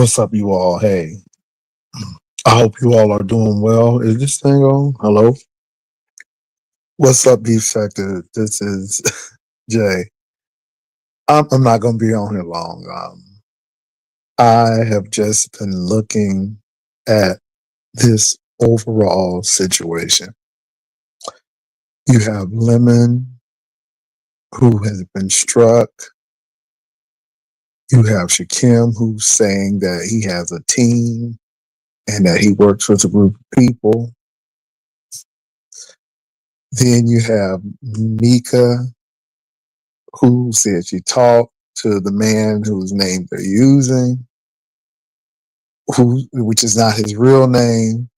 What's up, you all? Hey, I hope you all are doing well. Is this thing on? Hello? What's up, Beef Sector? This is Jay. I'm not going to be on here long. I have just been looking at this overall situation. You have Lemon, who has been struck. You have Shakim, who's saying that he has a team and that he works with a group of people. Then you have Mika, who said she talked to the man whose name they're using, which is not his real name.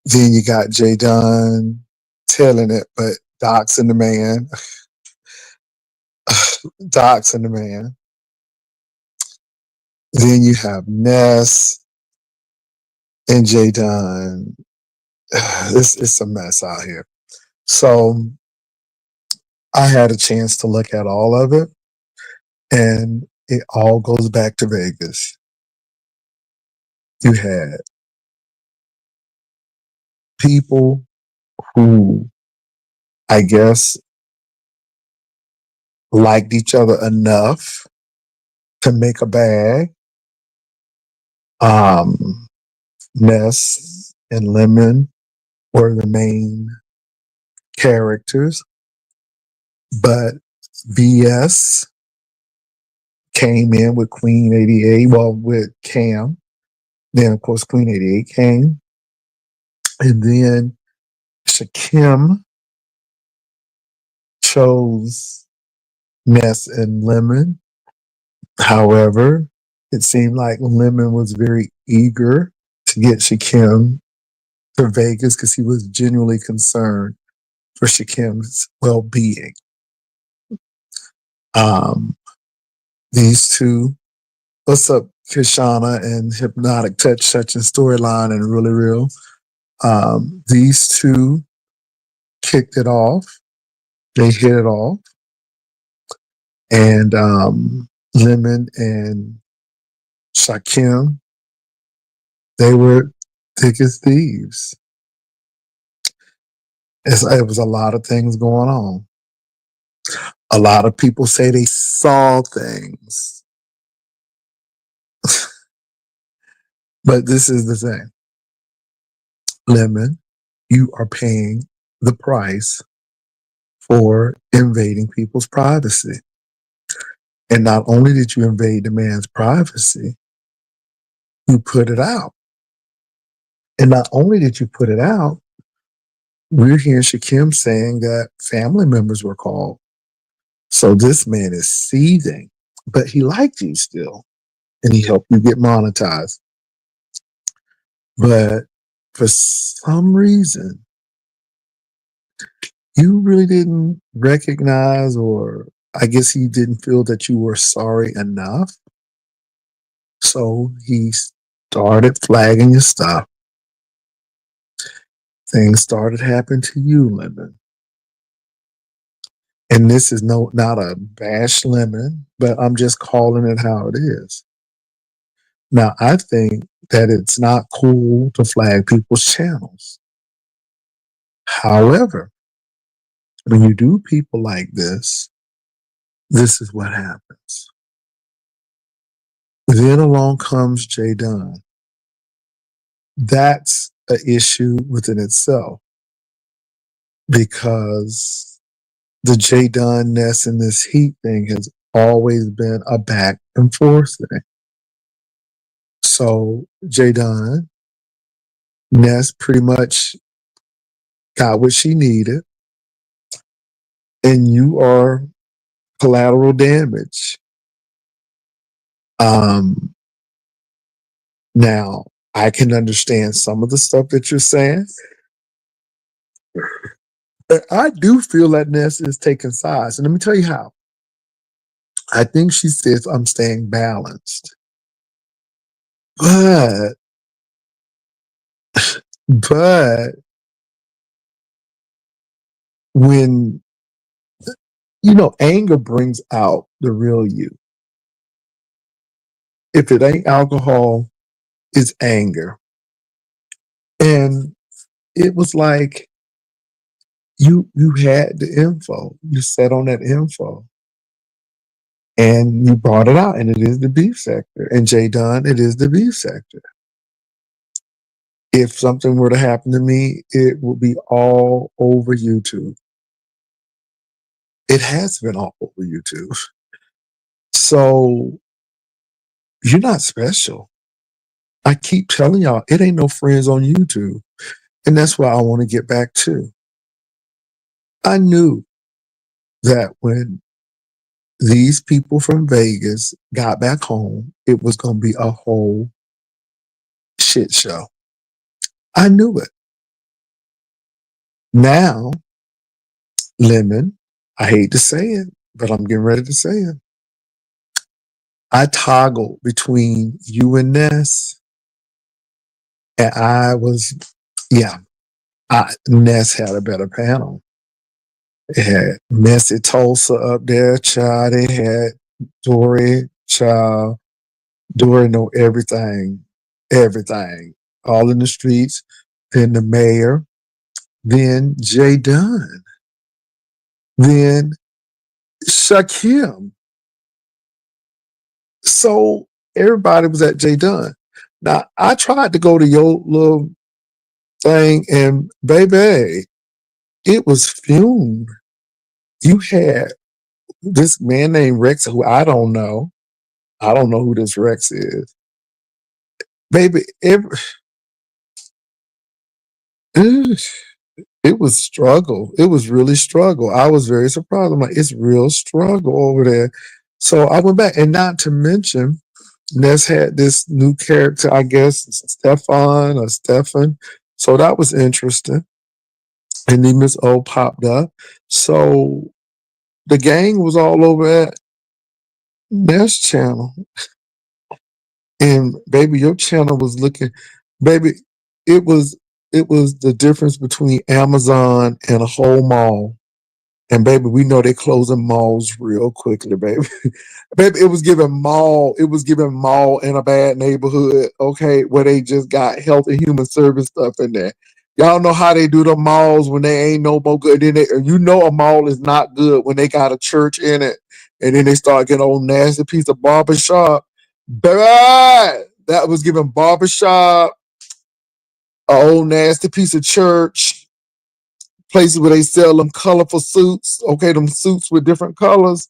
Then you got J Dunn telling it, but doxing the man, doxing the man. Then you have Ness and J Dunn. It's a mess out here. So I had a chance to look at all of it, and it all goes back to Vegas. You had people who, I guess, liked each other enough to make a bag. Um, Ness and Lemon were the main characters, but VS came in with Queen 88, well, with Cam. Then, of course, Queen 88 came. And then Shakim chose Ness and Lemon. However, it seemed like Lemon was very eager to get Shakim to Vegas because he was genuinely concerned for Shakim's well-being. Um, these two, what's up, Kishana and Hypnotic Touch Touching Storyline and Really Real. These two kicked it off. They hit it off. And Lemon and Shakim, they were thick as thieves. It was a lot of things going on. A lot of people say they saw things. But this is the thing. Lemon, you are paying the price for invading people's privacy. And not only did you invade the man's privacy, you put it out. And not only did you put it out, we're hearing Shakim saying that family members were called. So this man is seething, but he liked you still, and he helped you get monetized. But for some reason, you really didn't recognize, or I guess he didn't feel that you were sorry enough. So he started flagging your stuff. Things started happening to you, Lemon. And this is not a bash Lemon, but I'm just calling it how it is. Now, I think that it's not cool to flag people's channels. However, when you do people like this is what happens. Then along comes J Dunn. That's an issue within itself because the J Dunn Ness and this heat thing has always been a back and forth thing. So J Dunn, Ness pretty much got what she needed, and you are collateral damage. Now, I can understand some of the stuff that you're saying. But I do feel that Ness is taking sides. And let me tell you how. I think she says I'm staying balanced. But but when anger brings out the real you. If it ain't alcohol, it's anger. And it was like you had the info. You sat on that info and you brought it out, and it is the beef sector. And J Dunn, it is the beef sector. If something were to happen to me, it would be all over YouTube. It has been all over YouTube. So you're not special. I keep telling y'all, it ain't no friends on YouTube. And that's why I want to get back to. I knew that when these people from Vegas got back home, it was going to be a whole shit show. I knew it. Now, Lemon, I hate to say it, but I'm getting ready to say it. I toggled between you and Ness, and Ness had a better panel. It had Messy Tulsa up there, child. It had Dory, child. Dory know everything, everything. All in the streets. Then the mayor. Then J Dunn. Then Shakim. So everybody was at J Dunn. Now, I tried to go to your little thing, and baby, it was fumed. You had this man named Rex, who I don't know. I don't know who this Rex is. Baby, it was struggle. It was really struggle. I was very surprised. I'm like, it's real struggle over there. So I went back, and not to mention, Ness had this new character, I guess, Stefan or Stefan. So that was interesting. And then Miss O popped up. So the gang was all over at Ness channel. And baby, your channel was looking, baby, it was the difference between Amazon and a whole mall. And baby, we know they closing malls real quickly, baby. Baby, it was giving mall in a bad neighborhood, okay, where they just got health and human service stuff in there. Y'all know how they do the malls when they ain't no more good. You know a mall is not good when they got a church in it, and then they start getting old nasty piece of barbershop. Baby, that was giving barbershop, a old nasty piece of church, places where they sell them colorful suits, okay, them suits with different colors.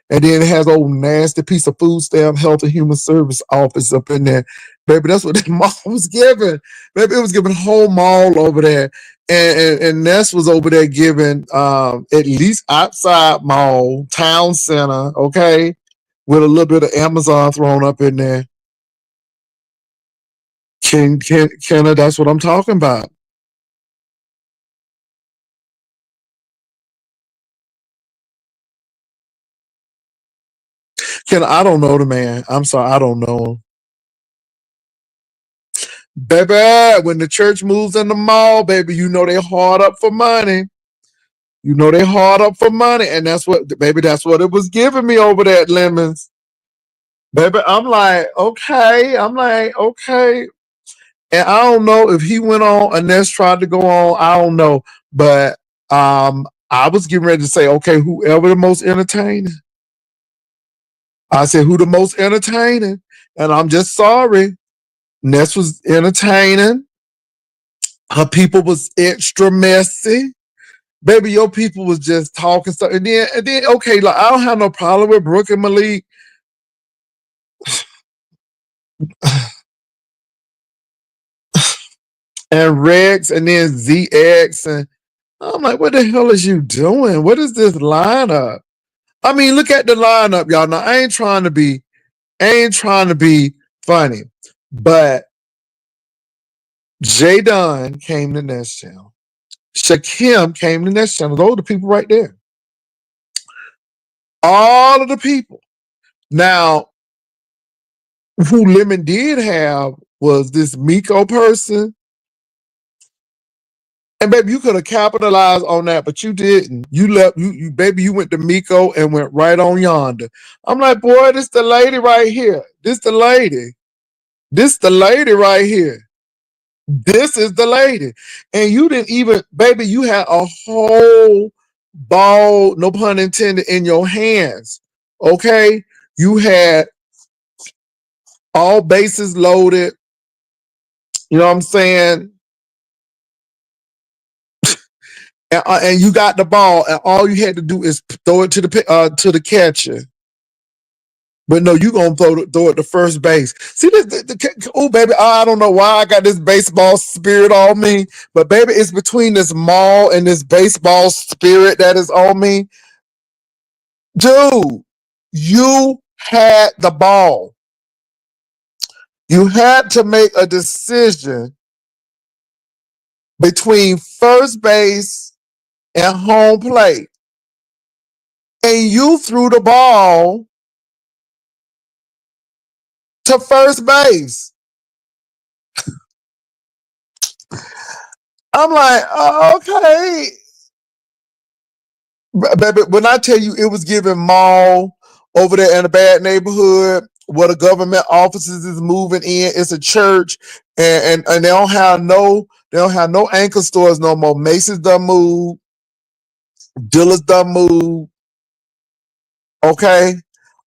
And then it has old nasty piece of food stamp, health and human service office up in there. Baby, that's what that mall was giving. Baby, it was giving whole mall over there. And Ness was over there giving at least outside mall, town center, okay, with a little bit of Amazon thrown up in there. Kenna, that's what I'm talking about. Kenna, I don't know the man. I'm sorry, I don't know him. Baby, when the church moves in the mall, baby, you know they hard up for money. You know they hard up for money, and that's what it was giving me over there at Lemons. Baby, I'm like, okay. I'm like, okay. And I don't know if he went on and Ness tried to go on. I don't know. But I was getting ready to say, okay, whoever the most entertaining. I said, who the most entertaining? And I'm just sorry. Ness was entertaining. Her people was extra messy. Baby, your people was just talking stuff. And then, okay, like I don't have no problem with Brooke and Malik. And Rex and then ZX. And I'm like, what the hell is you doing? What is this lineup? I mean, look at the lineup, y'all. Now, I ain't trying to be funny, but J Dunn came to Nest Channel. Shakim came to Nest Channel. Those are the people right there. All of the people. Now, who Lemon did have was this Miko person. And baby, you could have capitalized on that, but you didn't. You baby, you went to Miko and went right on yonder. I'm like, boy, this the lady right here. This the lady. This the lady right here. This is the lady. And you didn't even, baby, you had a whole ball, no pun intended, in your hands. Okay? You had all bases loaded. You know what I'm saying? And you got the ball, and all you had to do is throw it to the catcher. But no, you gonna throw it to first base. See this? Oh, baby, I don't know why I got this baseball spirit on me, but baby, it's between this mall and this baseball spirit that is on me, dude. You had the ball. You had to make a decision between first base and home plate, and you threw the ball to first base. I'm like, oh, okay. Baby, when I tell you it was giving mall over there in a bad neighborhood where the government offices is moving in, it's a church, and they don't have no anchor stores no more. Macy's done moved, Dillard's done moved, okay?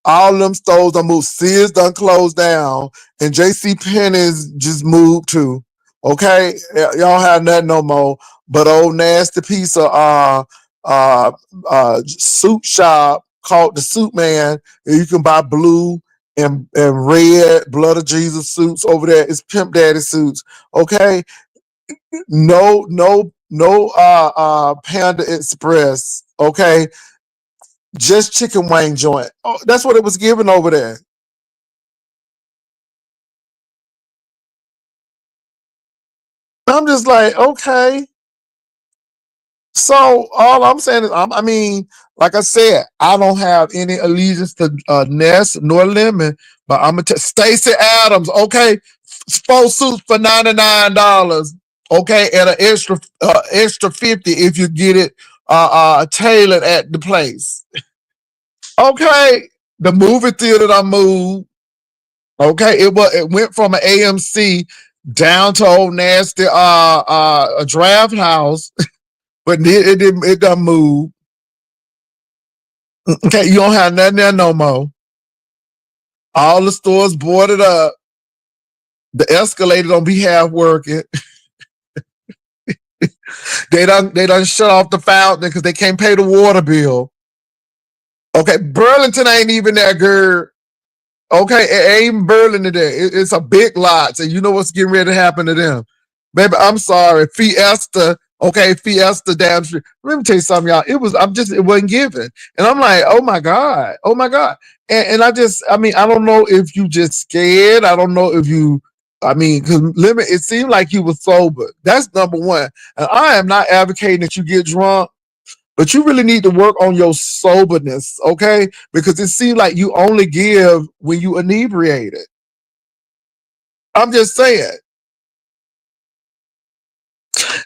All them stores done moved. Sears done closed down, and JC Penney's just moved too. Okay, y'all have nothing no more. But old nasty piece of suit shop called the Suit Man. And you can buy blue and red blood of Jesus suits over there. It's Pimp Daddy suits. Okay, no Panda Express. Okay, just chicken wing joint. Oh, that's what it was given over there. I'm just like, okay. So all I'm saying is, I mean, like I said, I don't have any allegiance to Ness nor Lemon, but I'm gonna tell Stacey Adams, okay, 4 suits for $99, okay, and an extra 50 if you get it tailored at the place. Okay, the movie theater I moved. Okay, it went from an AMC down to old nasty a draft house, but it done move. Okay, you don't have nothing there no more. All the stores boarded up. The escalator don't be half working. They done shut off the fountain because they can't pay the water bill. Okay, Burlington ain't even that good. Okay, it ain't Burlington today. It's a big lot, so you know what's getting ready to happen to them. Baby, I'm sorry. Fiesta, okay, Fiesta damn street. Let me tell you something, y'all. It wasn't given. And I'm like, oh my God. Oh my God. And I mean, I don't know if you just scared. I don't know if because limit, it seemed like you were sober. That's number one. And I am not advocating that you get drunk, but you really need to work on your soberness, okay? Because it seems like you only give when you inebriated. I'm just saying.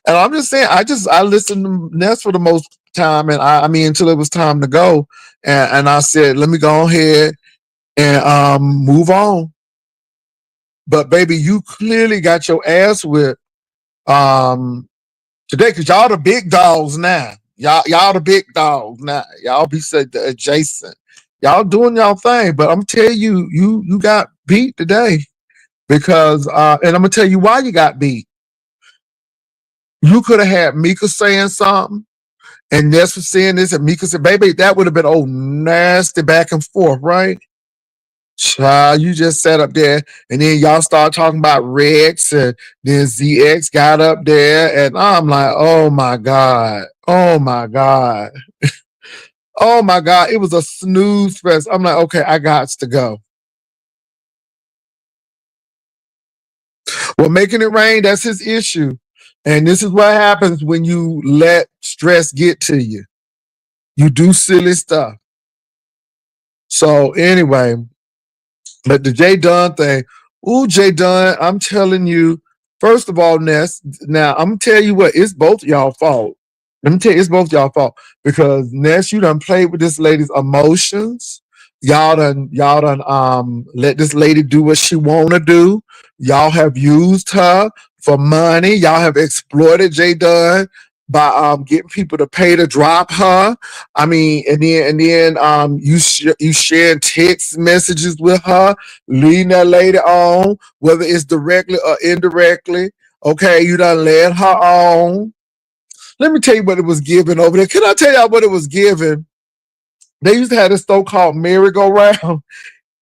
And I'm just saying, I listened to Ness for the most time, and I mean until it was time to go, and I said, let me go ahead and move on. But baby, you clearly got your ass whipped today because y'all the big dogs now. Y'all the big dogs now. Y'all be said adjacent. Y'all doing y'all thing, but I'm telling you, you got beat today because and I'm gonna tell you why you got beat. You could have had Mika saying something. And Ness was saying this, and Mika said, baby, that would have been old nasty back and forth, right? Child, you just sat up there, and then y'all start talking about Rex, and then ZX got up there, and I'm like, oh my God. Oh my God. Oh my God. It was a snooze fest. I'm like, okay, I got to go. Well, making it rain, that's his issue. And this is what happens when you let stress get to you. You do silly stuff. So anyway, but the J Dunn thing, ooh, J Dunn, I'm telling you, First of all, Ness, now I'm gonna tell you what, it's both y'all fault. Let me tell you, it's both y'all fault because Ness, you done played with this lady's emotions. Y'all done let this lady do what she wanna do. Y'all have used her for money. Y'all have exploited J Dunn by getting people to pay to drop her. I mean, and then you sharing text messages with her, leading that lady on, whether it's directly or indirectly. Okay, you done led her on. Let me tell you what it was given over there. Can I tell y'all what it was given? They used to have this store called Merry-Go-Round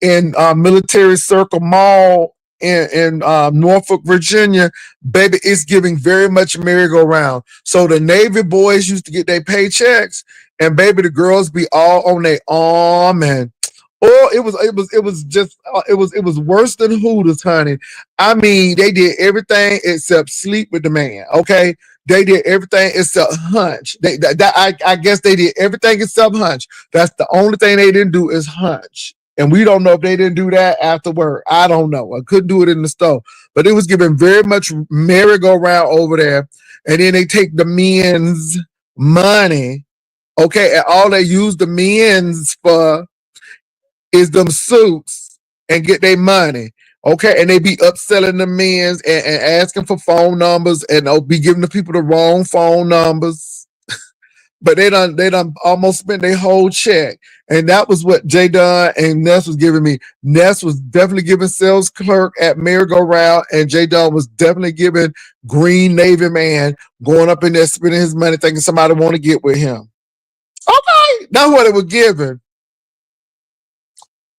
in Military Circle Mall in Norfolk, Virginia. Baby, it's giving very much merry-go-round. So the Navy boys used to get their paychecks, and baby, the girls be all on their arm and oh, it was worse than Hooters, honey. I mean, they did everything except sleep with the man. Okay, they did everything except hunch. I guess they did everything except hunch. That's the only thing they didn't do is hunch. And we don't know if they didn't do that afterward. I don't know. I couldn't do it in the store. But it was given very much merry-go-round over there. And then they take the men's money. Okay. And all they use the men's for is them suits and get their money. Okay. And they be upselling the men's and asking for phone numbers and they'll be giving the people the wrong phone numbers, but they done almost spent their whole check. And that was what J Dunn and Ness was giving me. Ness was definitely giving sales clerk at Merry-Go-Round, and J Dunn was definitely giving Green Navy man going up in there spending his money thinking somebody want to get with him. Okay, that's what it was giving.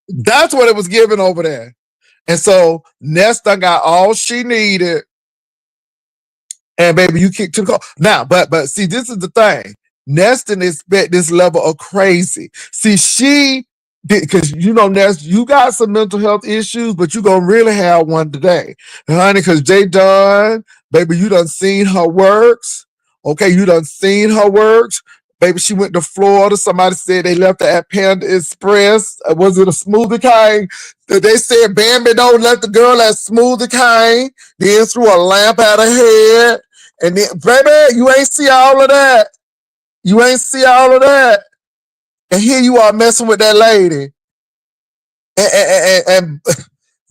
That's what it was giving over there. And so Ness done got all she needed, and baby, you kicked to the car. Now, but see, this is the thing. Ness didn't expect this level of crazy. See, she did because you know, Ness, you got some mental health issues, but you gonna really have one today, honey. Because J Dunn, baby, you done seen her works. Okay, you done seen her works. Baby, she went to Florida. Somebody said they left her at Panda Express. Was it a smoothie cane? They said Bambi don't let the girl at smoothie cane. Then threw a lamp at her head. And then, baby, you ain't see all of that. You ain't see all of that. And here you are messing with that lady. And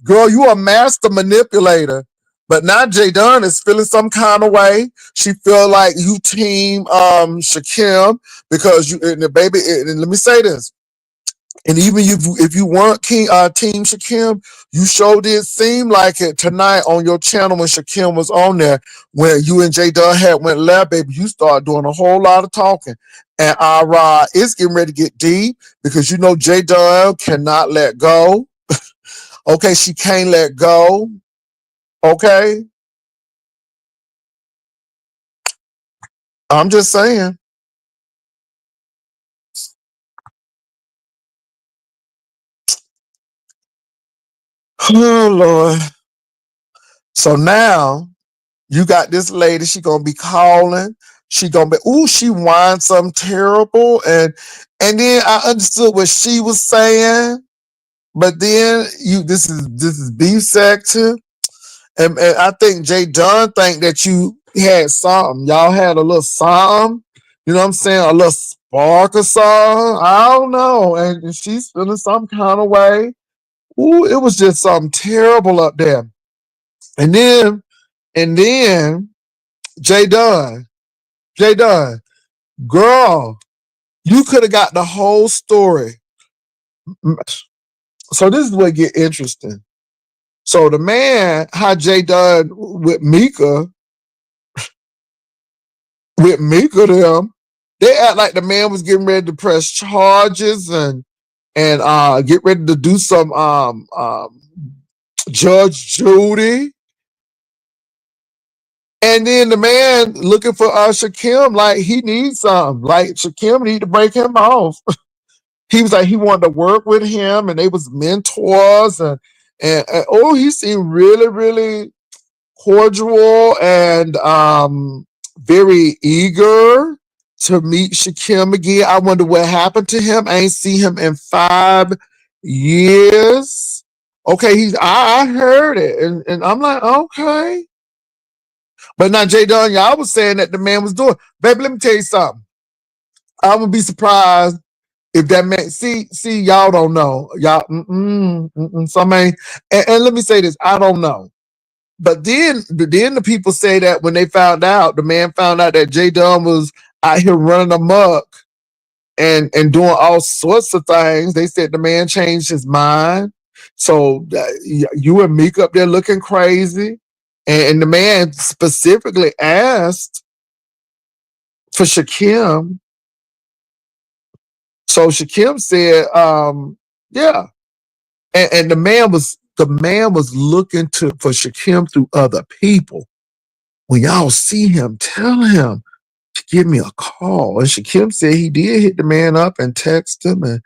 girl, you a master manipulator. But now J Dunn is feeling some kind of way. She feel like you team Shakim because you and the baby. And let me say this. And even if you weren't Team Shakim, you sure did seem like it tonight on your channel when Shakim was on there, when you and J Dunn had went left, baby. You started doing a whole lot of talking. And it's getting ready to get deep because you know J Dunn cannot let go. Okay, she can't let go. Okay, I'm just saying. Oh Lord. So now you got this lady, she gonna be calling. She gonna be, ooh, she whined something terrible. And then I understood what she was saying, but then this is beef sector. And I think Jay Dunn think that you had something. Y'all had a little something. You know what I'm saying? A little spark or something. I don't know. And she's feeling some kind of way. Ooh, it was just something terrible up there. And then Jay Dunn. Jay Dunn, girl, you could have got the whole story. So this is what get interesting. So the man had Jay Dunn with Mika them. They act like the man was getting ready to press charges and get ready to do some Judge Judy. And then the man looking for Shakim like he needs something. Like Shakim need to break him off. He was like he wanted to work with him and they was mentors and oh, he seemed really, really cordial and very eager to meet Shakim again. I wonder what happened to him. I ain't seen him in 5 years. Okay, I heard it, and I'm like, okay. But now J Dunn, y'all was saying that the man was doing. Baby, let me tell you something. I would be surprised if that man, see, y'all don't know. Y'all, some ain't, and let me say this, I don't know. But then the people say that when they found out, the man found out that J Dunn was out here running amok and doing all sorts of things. They said the man changed his mind. So you and Meek up there looking crazy. And the man specifically asked for Shakim. So Shakim said, yeah. And the man was looking for Shakim through other people. When y'all see him, tell him to give me a call. And Shakim said he did hit the man up and text him, and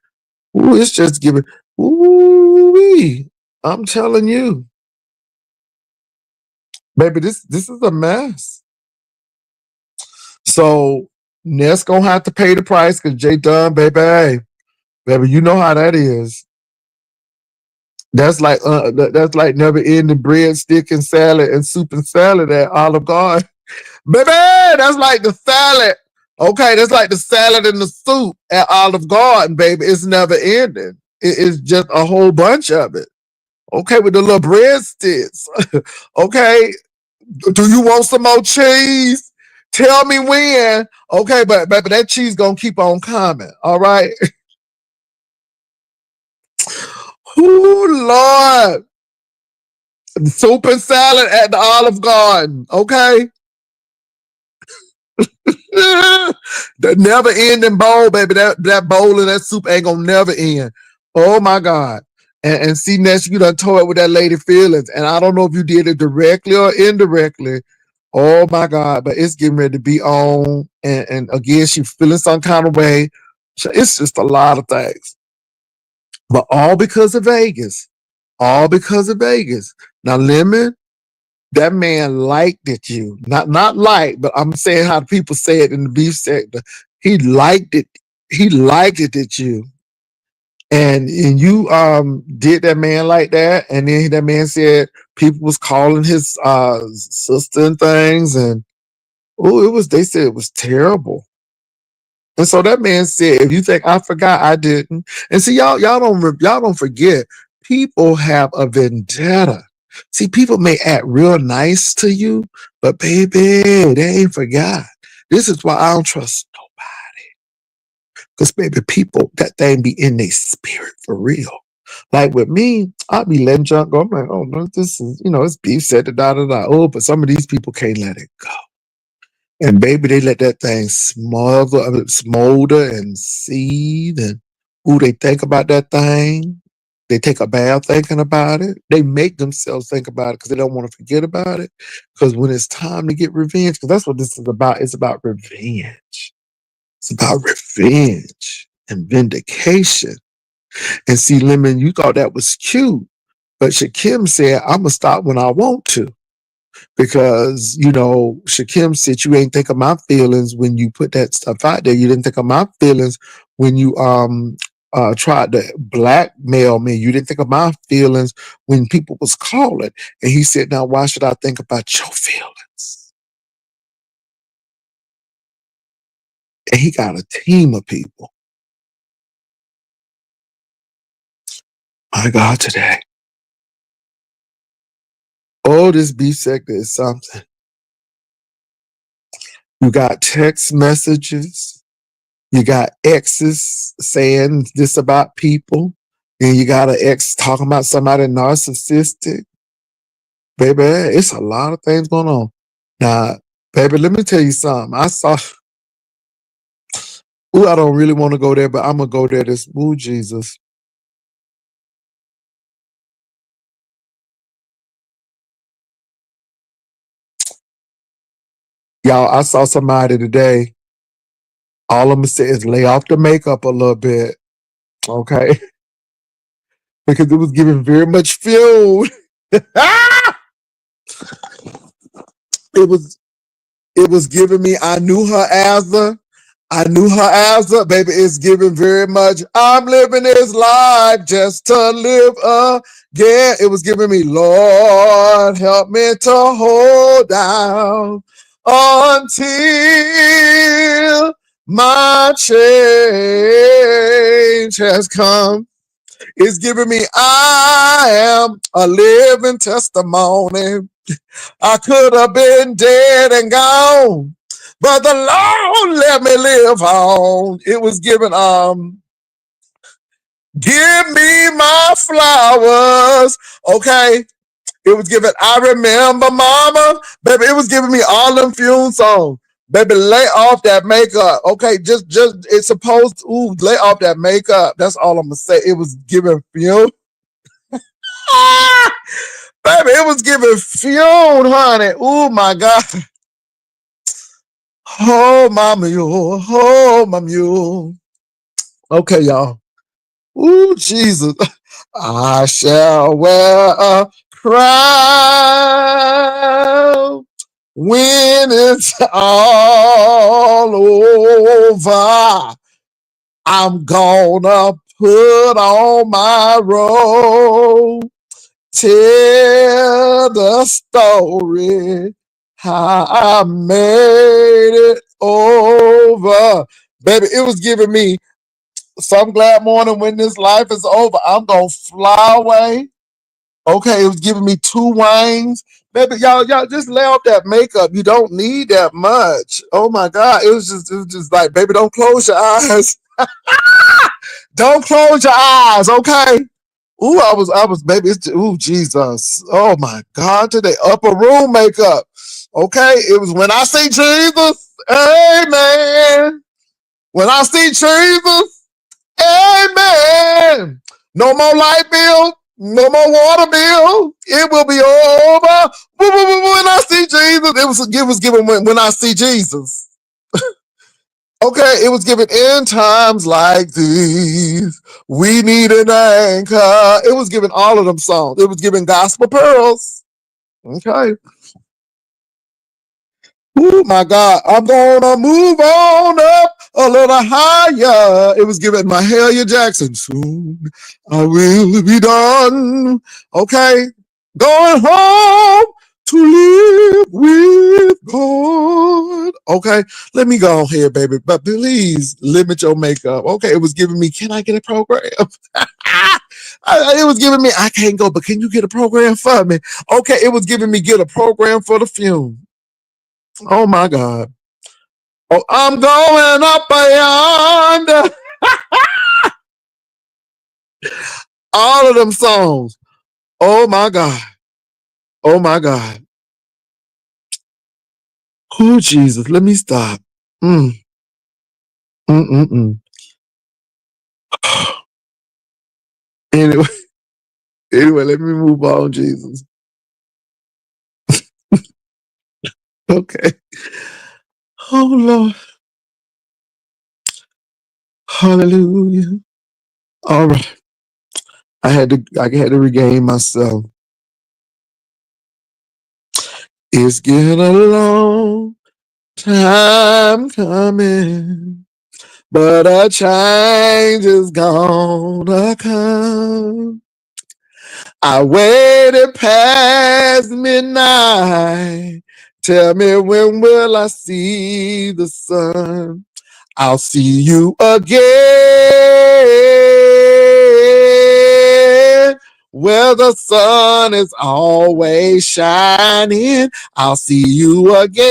it's just giving. Ooh, I'm telling you, baby, this is a mess. So Ness gonna have to pay the price because J Dunn, baby, hey, baby, you know how that is. That's like never ending bread, stick, and salad and soup and salad at Olive Garden. Baby, that's like the salad. Okay, that's like the salad and the soup at Olive Garden, baby. It's never ending. It's just a whole bunch of it. Okay, with the little breadsticks. Okay, do you want some more cheese? Tell me when. Okay, but that cheese gonna keep on coming. All right. Oh Lord, soup and salad at the Olive Garden. Okay. The never ending bowl, baby. That bowl and that soup ain't gonna never end. Oh my God. And see, Ness, you done toyed with that lady feelings. And I don't know if you did it directly or indirectly. Oh my God. But it's getting ready to be on. And again, she feeling some kind of way. So it's just a lot of things. But all because of Vegas. All because of Vegas. Now, Lemon, that man liked it you. Not like, but I'm saying how people say it in the beef sector. He liked it. He liked it at you. And you did that man like that. And then that man said people was calling his sister and things. And they said it was terrible. And so that man said, if you think I forgot, I didn't. And see, y'all don't forget, people have a vendetta. See, people may act real nice to you, but baby, they ain't forgot. This is why I don't trust nobody. Because baby, people, that thing be in their spirit for real. Like with me, I'll be letting junk go. I'm like, oh no, this is, it's beef said da da da. Oh, but some of these people can't let it go. And baby, they let that thing smolder and seethe. And they think about that thing. They take a bath thinking about it. They make themselves think about it because they don't want to forget about it. Because when it's time to get revenge, because that's what this is about. It's about revenge. It's about revenge and vindication. And see, Lemon, you thought that was cute. But Shakim said, I'm going to stop when I want to. Because, Shakim said you ain't think of my feelings when you put that stuff out there. You didn't think of my feelings when you tried to blackmail me. You didn't think of my feelings when people was calling. And he said, now why should I think about your feelings? And he got a team of people. My God, today. Oh, this beef sector is something. You got text messages. You got exes saying this about people. And you got an ex talking about somebody narcissistic. Baby, it's a lot of things going on. Now, baby, let me tell you something. I don't really want to go there, but I'm going to go there Jesus. Y'all, I saw somebody today. All I'm going to say is lay off the makeup a little bit. Okay? Because it was giving very much fuel. it was giving me, I knew her as I knew her answer, baby. It's giving very much. I'm living this life just to live again. It was giving me, Lord, help me to hold down until my change has come. It's giving me, I am a living testimony. I could have been dead and gone, but the Lord let me live on. It was giving, give me my flowers. Okay. It was giving, I remember mama. Baby, it was giving me all them fume songs. Baby, lay off that makeup. Okay, just it's supposed to, lay off that makeup. That's all I'm gonna say. It was giving fume. Baby, it was giving fume, honey. Oh my God. Oh, my mule. Oh, my mule. Okay, y'all. Ooh, Jesus. I shall wear a crown when it's all over. I'm gonna put on my robe, tell the story how I made it over. Baby, it was giving me some glad morning when this life is over. I'm gonna fly away. Okay, it was giving me two wings. Baby, y'all just lay off that makeup. You don't need that much. Oh my God. It was just like, baby, don't close your eyes. Don't close your eyes, okay? Ooh, I was, baby, ooh, Jesus. Oh my God, today, upper room makeup. Okay, it was when I see Jesus, amen. When I see Jesus, amen. No more light bill, no more water bill. It will be over. When I see Jesus, it was given when I see Jesus. Okay, it was given in times like these. We need an anchor. It was given all of them songs. It was given gospel pearls. Okay. Oh my God. I'm gonna move on up a little higher. It was given Mahalia Jackson. Soon I will be done. Okay. Going home to live with God. Okay, let me go ahead, baby. But please limit your makeup. Okay, it was giving me, can I get a program? It was giving me, I can't go, but can you get a program for me? Okay, it was giving me, get a program for the fume. Oh my God. Oh, I'm going up beyond all of them songs. Oh my God. Oh my God. Oh Jesus, let me stop. Mm. Mm-mm-mm. Anyway, let me move on, Jesus. Okay. Oh Lord. Hallelujah. All right. I had to regain myself. It's getting a long time coming, but a change is gonna come. I waited past midnight. Tell me, when will I see the sun? I'll see you again where the sun is always shining. I'll see you again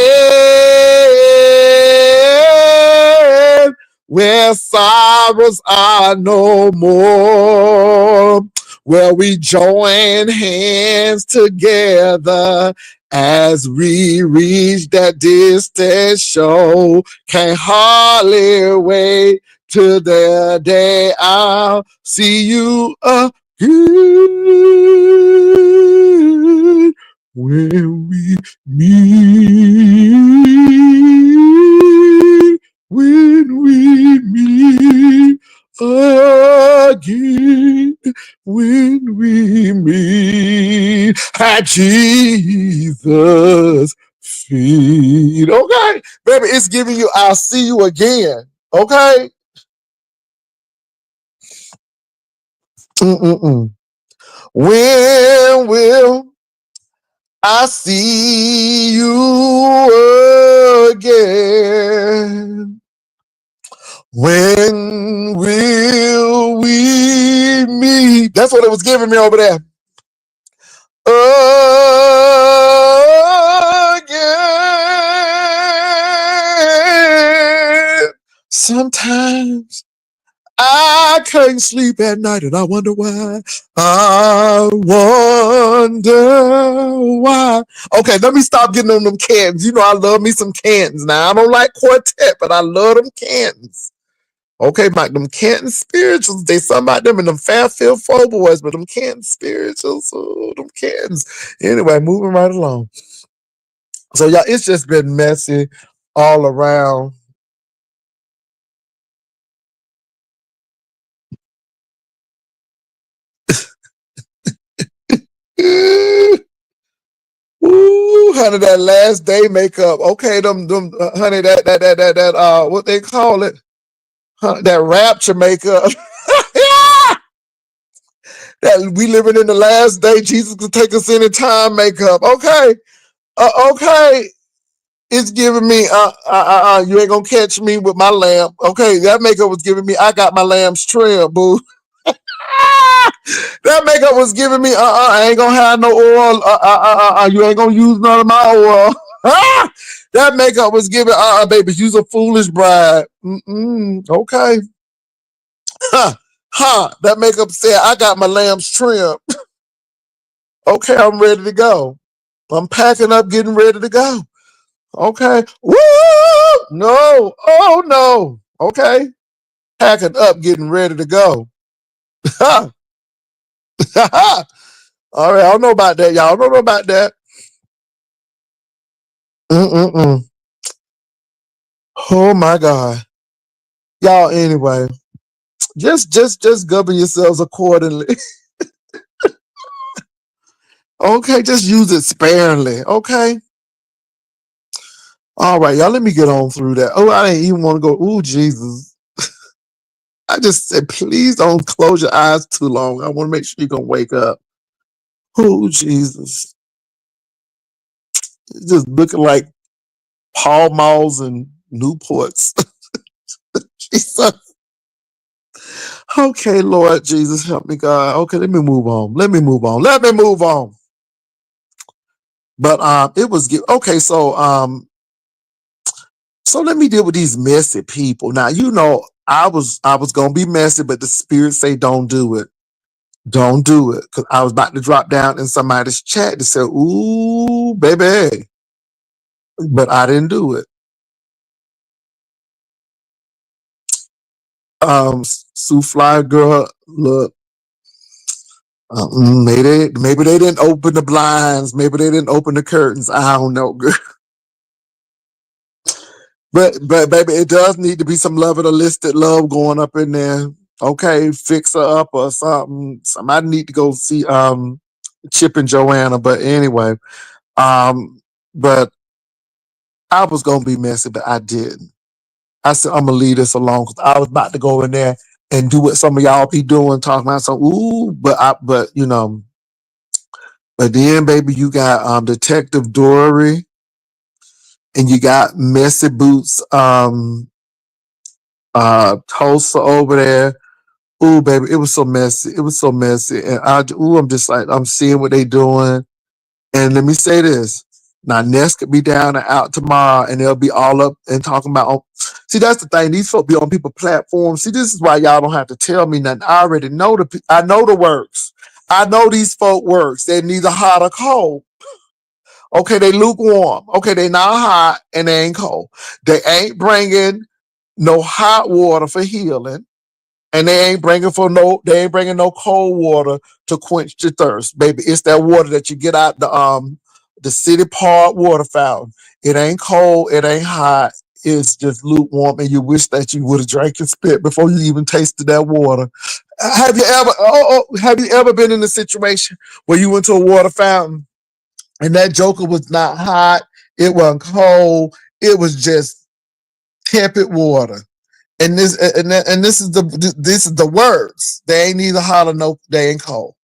where sorrows are no more, where we join hands together as we reach that distant shore. Can't hardly wait till the day I'll see you again when we meet, when we meet again, when we meet at Jesus' feet. need. Okay, baby, it's giving you. I'll see you again. Okay. Mm-mm-mm. When will I see you again? When will we meet? That's what it was giving me over there. Again. Sometimes I can't sleep at night and I wonder why. I wonder why. Okay, let me stop getting on them cantons. You know I love me some cantons. Now I don't like quartet, but I love them cantons. Okay, Mike, them Canton spirituals, they some about them and them Fairfield Four Boys, but them Canton spirituals, oh, them Cantons. Anyway, moving right along. So, y'all, it's just been messy all around. Ooh, honey, that last day makeup. Okay, honey, what they call it? That rapture makeup. That we living in the last day, Jesus can take us any time makeup. Okay. Okay. It's giving me, you ain't gonna catch me with my lamp. Okay, that makeup was giving me, I got my lamb's trim, boo. That makeup was giving me, I ain't gonna have no oil. You ain't gonna use none of my oil. That makeup was giving, baby, you's a foolish bride. Okay. That makeup said, I got my lamb's trim. Okay, I'm ready to go. I'm packing up, getting ready to go. Okay. Woo! No. Oh no. Okay. Packing up, getting ready to go. All right. I don't know about that. Y'all don't know about that. Mm-mm-mm. Oh my God. Y'all, anyway. Just govern yourselves accordingly. Okay, just use it sparingly. Okay. All right, y'all. Let me get on through that. Oh, I didn't even want to go. Oh, Jesus. I just said, please don't close your eyes too long. I want to make sure you're gonna wake up. Oh, Jesus. It's just looking like Pall Malls and Newports. Jesus. Okay, Lord Jesus, help me, God. Okay, let me move on. Let me move on. Let me move on. But it was okay. So let me deal with these messy people. Now you know I was gonna be messy, but the spirit say don't do it. Don't do it. Cause I was about to drop down in somebody's chat to say, ooh, baby. But I didn't do it. Sue Fly girl, look, maybe they didn't open the blinds. Maybe they didn't open the curtains. I don't know, girl. But baby, it does need to be some love of the listed love going up in there. Okay, fix her up or something. Somebody need to go see Chip and Joanna. But anyway, but I was gonna be messy, but I didn't. I said I'm gonna leave this alone because I was about to go in there and do what some of y'all be doing, talking about some ooh, but you know. But then, baby, you got Detective Dory, and you got Messy Boots, Tulsa over there. Ooh, baby, it was so messy. It was so messy, and I'm just like, I'm seeing what they doing. And let me say this: now, Ness could be down and out tomorrow, and they'll be all up and talking about. See, that's the thing. These folks be on people platforms. See, this is why y'all don't have to tell me nothing. I already know I know the works. I know these folk works. They're neither hot or cold. Okay, they lukewarm. Okay, they not hot and they ain't cold. They ain't bringing no hot water for healing, and they ain't bringing no cold water to quench your thirst, baby. It's that water that you get out the city park water fountain. It ain't cold. It ain't hot. It's just lukewarm, and you wish that you would have drank and spit before you even tasted that water. Have you ever been in a situation where you went to a water fountain and that joker was not hot, it wasn't cold, It was just tepid water. And this is the words. They ain't neither hot or no, they ain't cold.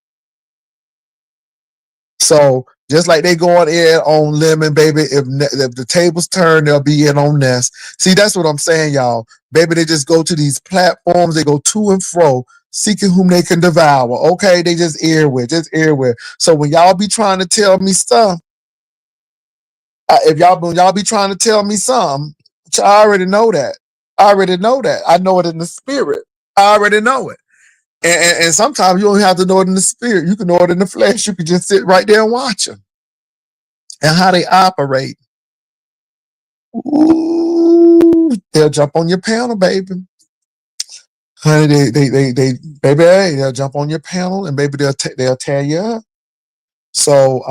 So just like they going in on Lemon, baby, if the tables turn, they'll be in on Ness. See, that's what I'm saying, y'all. Baby, they just go to these platforms, they go to and fro, seeking whom they can devour. Okay, they just earware. So when y'all be trying to tell me stuff, if y'all be trying to tell me something, I already know that. I already know that. I know it in the spirit. I already know it. And sometimes you don't have to know it in the spirit. You can know it in the flesh. You can just sit right there and watch them and how they operate. Ooh, they'll jump on your panel, baby. Honey, baby, hey, they'll jump on your panel and baby, they'll tear you up. So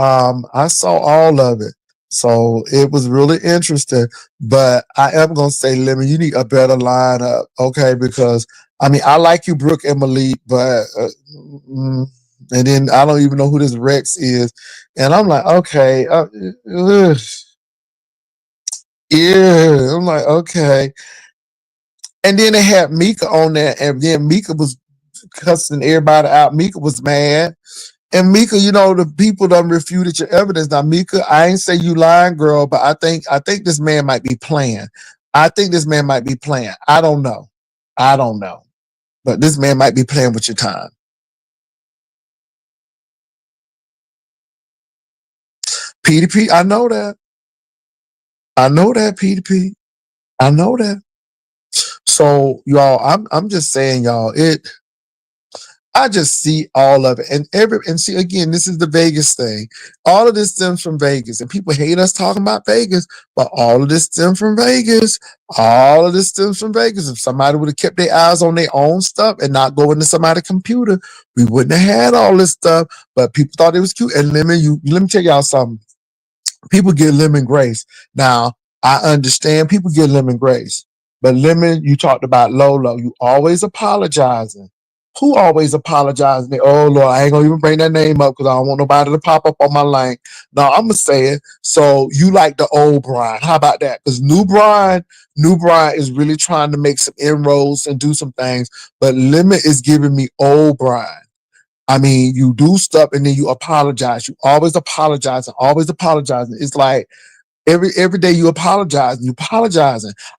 I saw all of it. So it was really interesting. But I am gonna say, Lemon, you need a better lineup, okay? Because I mean, I like you, Brooke and Malik, but and then I don't even know who this Rex is, and I'm like, okay, yeah, I'm like, okay. And then they had Mika on there, and then Mika was cussing everybody out. Mika was mad. And Mika, you know, the people done refuted your evidence. Now, Mika, I ain't say you lying, girl, but I think this man might be playing. I think this man might be playing. I don't know. I don't know. But this man might be playing with your time. PDP, I know that. I know that, PDP. I know that. So, y'all, I'm just saying, y'all, I just see all of it. And see again, this is the Vegas thing. All of this stems from Vegas. And people hate us talking about Vegas, but all of this stems from Vegas. All of this stems from Vegas. If somebody would have kept their eyes on their own stuff and not go into somebody's computer, we wouldn't have had all this stuff. But people thought it was cute. And let me tell y'all something. People get Lemon grace. Now, I understand people get Lemon grace. But Lemon, you talked about Lolo. You always apologizing. Who always apologizing? Oh Lord, I ain't gonna even bring that name up because I don't want nobody to pop up on my line. No, I'm gonna say it. So you like the old Brian. How about that? Because new Brian is really trying to make some inroads and do some things, but Lemon is giving me old Brian. I mean, you do stuff and then you apologize. You always apologizing, always apologizing. It's like every day you apologizing.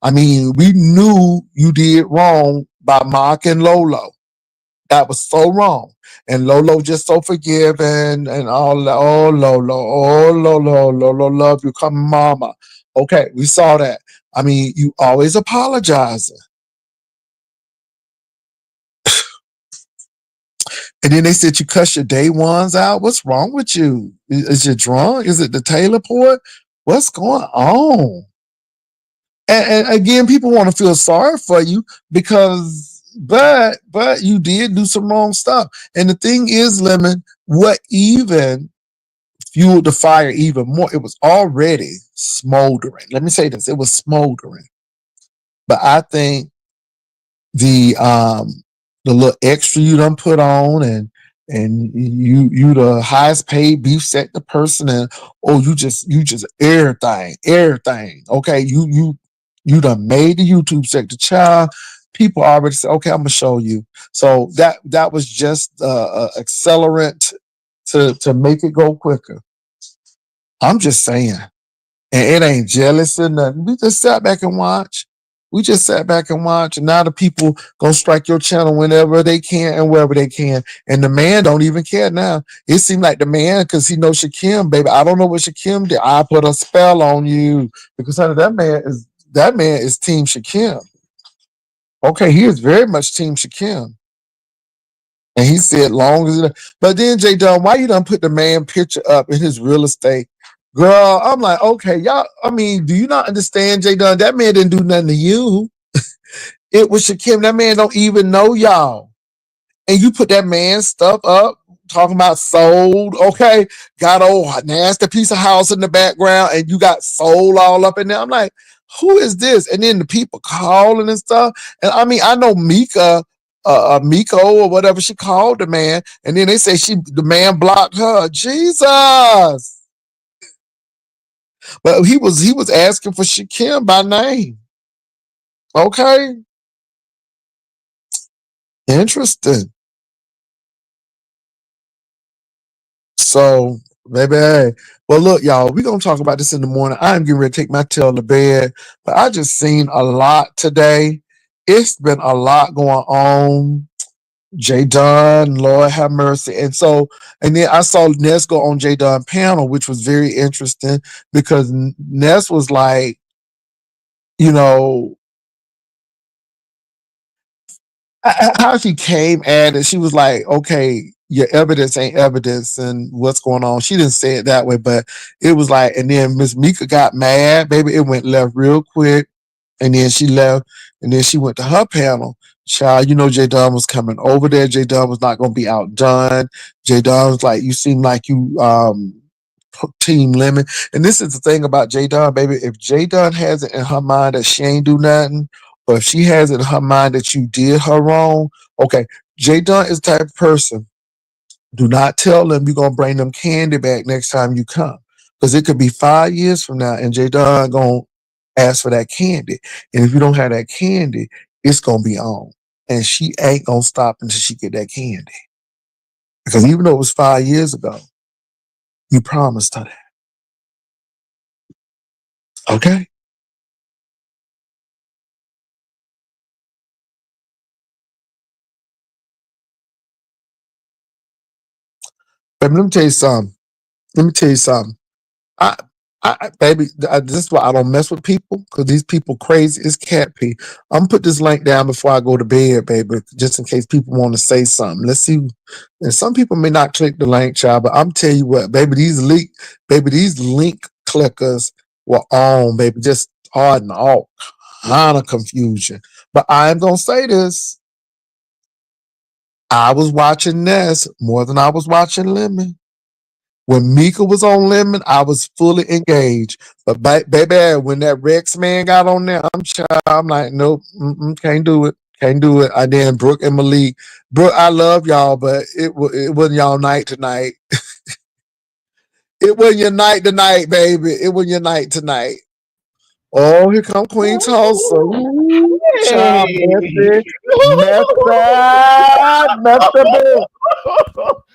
I mean, we knew you did wrong by mocking Lolo. That was so wrong. And Lolo just so forgiving and all that. Oh Lolo, love you, come mama. Okay, we saw that. I mean, you always apologizing. And then they said you cuss your day ones out. What's wrong with you? Is you drunk? Is it the Taylor port? What's going on? And again, people want to feel sorry for you because, but you did do some wrong stuff. And the thing is, Lemon, what even fueled the fire even more? It was already smoldering. Let me say this: it was smoldering. But I think the um the little extra you done put on and you the highest paid beef sector person and oh you just everything okay you done made the YouTube sector child. People already said okay, I'm gonna show you. So that was just accelerant to make it go quicker. I'm just saying. And it ain't jealous or nothing. We just sat back and watch. We just sat back and watch, and now the people gonna strike your channel whenever they can and wherever they can. And the man don't even care now. It seemed like the man, because he knows Shakim, baby. I don't know what Shakim did. I put a spell on you because honey, that man is Team Shakim. Okay, he is very much Team Shakim. And he said, long as but then J Dunn, why you done put the man picture up in his real estate? Girl, I'm like, okay, y'all. I mean, do you not understand, J Dunn? That man didn't do nothing to you. It was Shakim. That man don't even know y'all. And you put that man's stuff up, talking about sold, okay? Got old nasty piece of house in the background, and you got sold all up in there. I'm like, who is this? And then the people calling and stuff. And I mean, I know Miko or whatever she called the man, and then they say the man blocked her. Jesus. But he was asking for Shakim by name. Okay, interesting. So maybe, hey, well, look, y'all, we're gonna talk about this in the morning. I'm getting ready to take my tail to bed, but I just seen a lot today. It's been a lot going on. J Dunn, Lord have mercy. And then I saw Ness go on J Dunn panel, which was very interesting because Ness was like, you know, how she came at it. She was like, okay, your evidence ain't evidence and what's going on. She didn't say it that way, but it was like, and then Miss Mika got mad, baby. It went left real quick. And then she left, and then she went to her panel. Child, J Dunn was coming over there. J Dunn was not going to be outdone. J Dunn was like, you seem like you Team Lemon. And this is the thing about J Dunn, baby. If J Dunn has it in her mind that she ain't do nothing, or if she has it in her mind that you did her wrong, okay. J Dunn is the type of person. Do not tell them you're gonna bring them candy back next time you come. Because it could be 5 years from now and J Dunn gonna ask for that candy. And if you don't have that candy, it's gonna be on. And she ain't gonna stop until she get that candy. Because even though it was 5 years ago, you promised her that. Okay? But let me tell you something. Let me tell you something. I, baby, this is why I don't mess with people because these people crazy as cat pee. I'm gonna put this link down before I go to bed, baby, just in case people want to say something. Let's see. And some people may not click the link, child, but I'm tell you what, baby, these link clickers were on, baby, just starting all kind of confusion. But I'm gonna say this: I was watching Ness more than I was watching Lemon. When Mika was on Lemon, I was fully engaged. But baby, when that Rex man got on there, I'm like, nope, can't do it. Can't do it. I then Brooke and Malik. Brooke, I love y'all, but it wasn't y'all night tonight. It wasn't your night tonight, baby. It wasn't your night tonight. Oh, here come Queen Tulsa. Ooh, child, Hey. messy,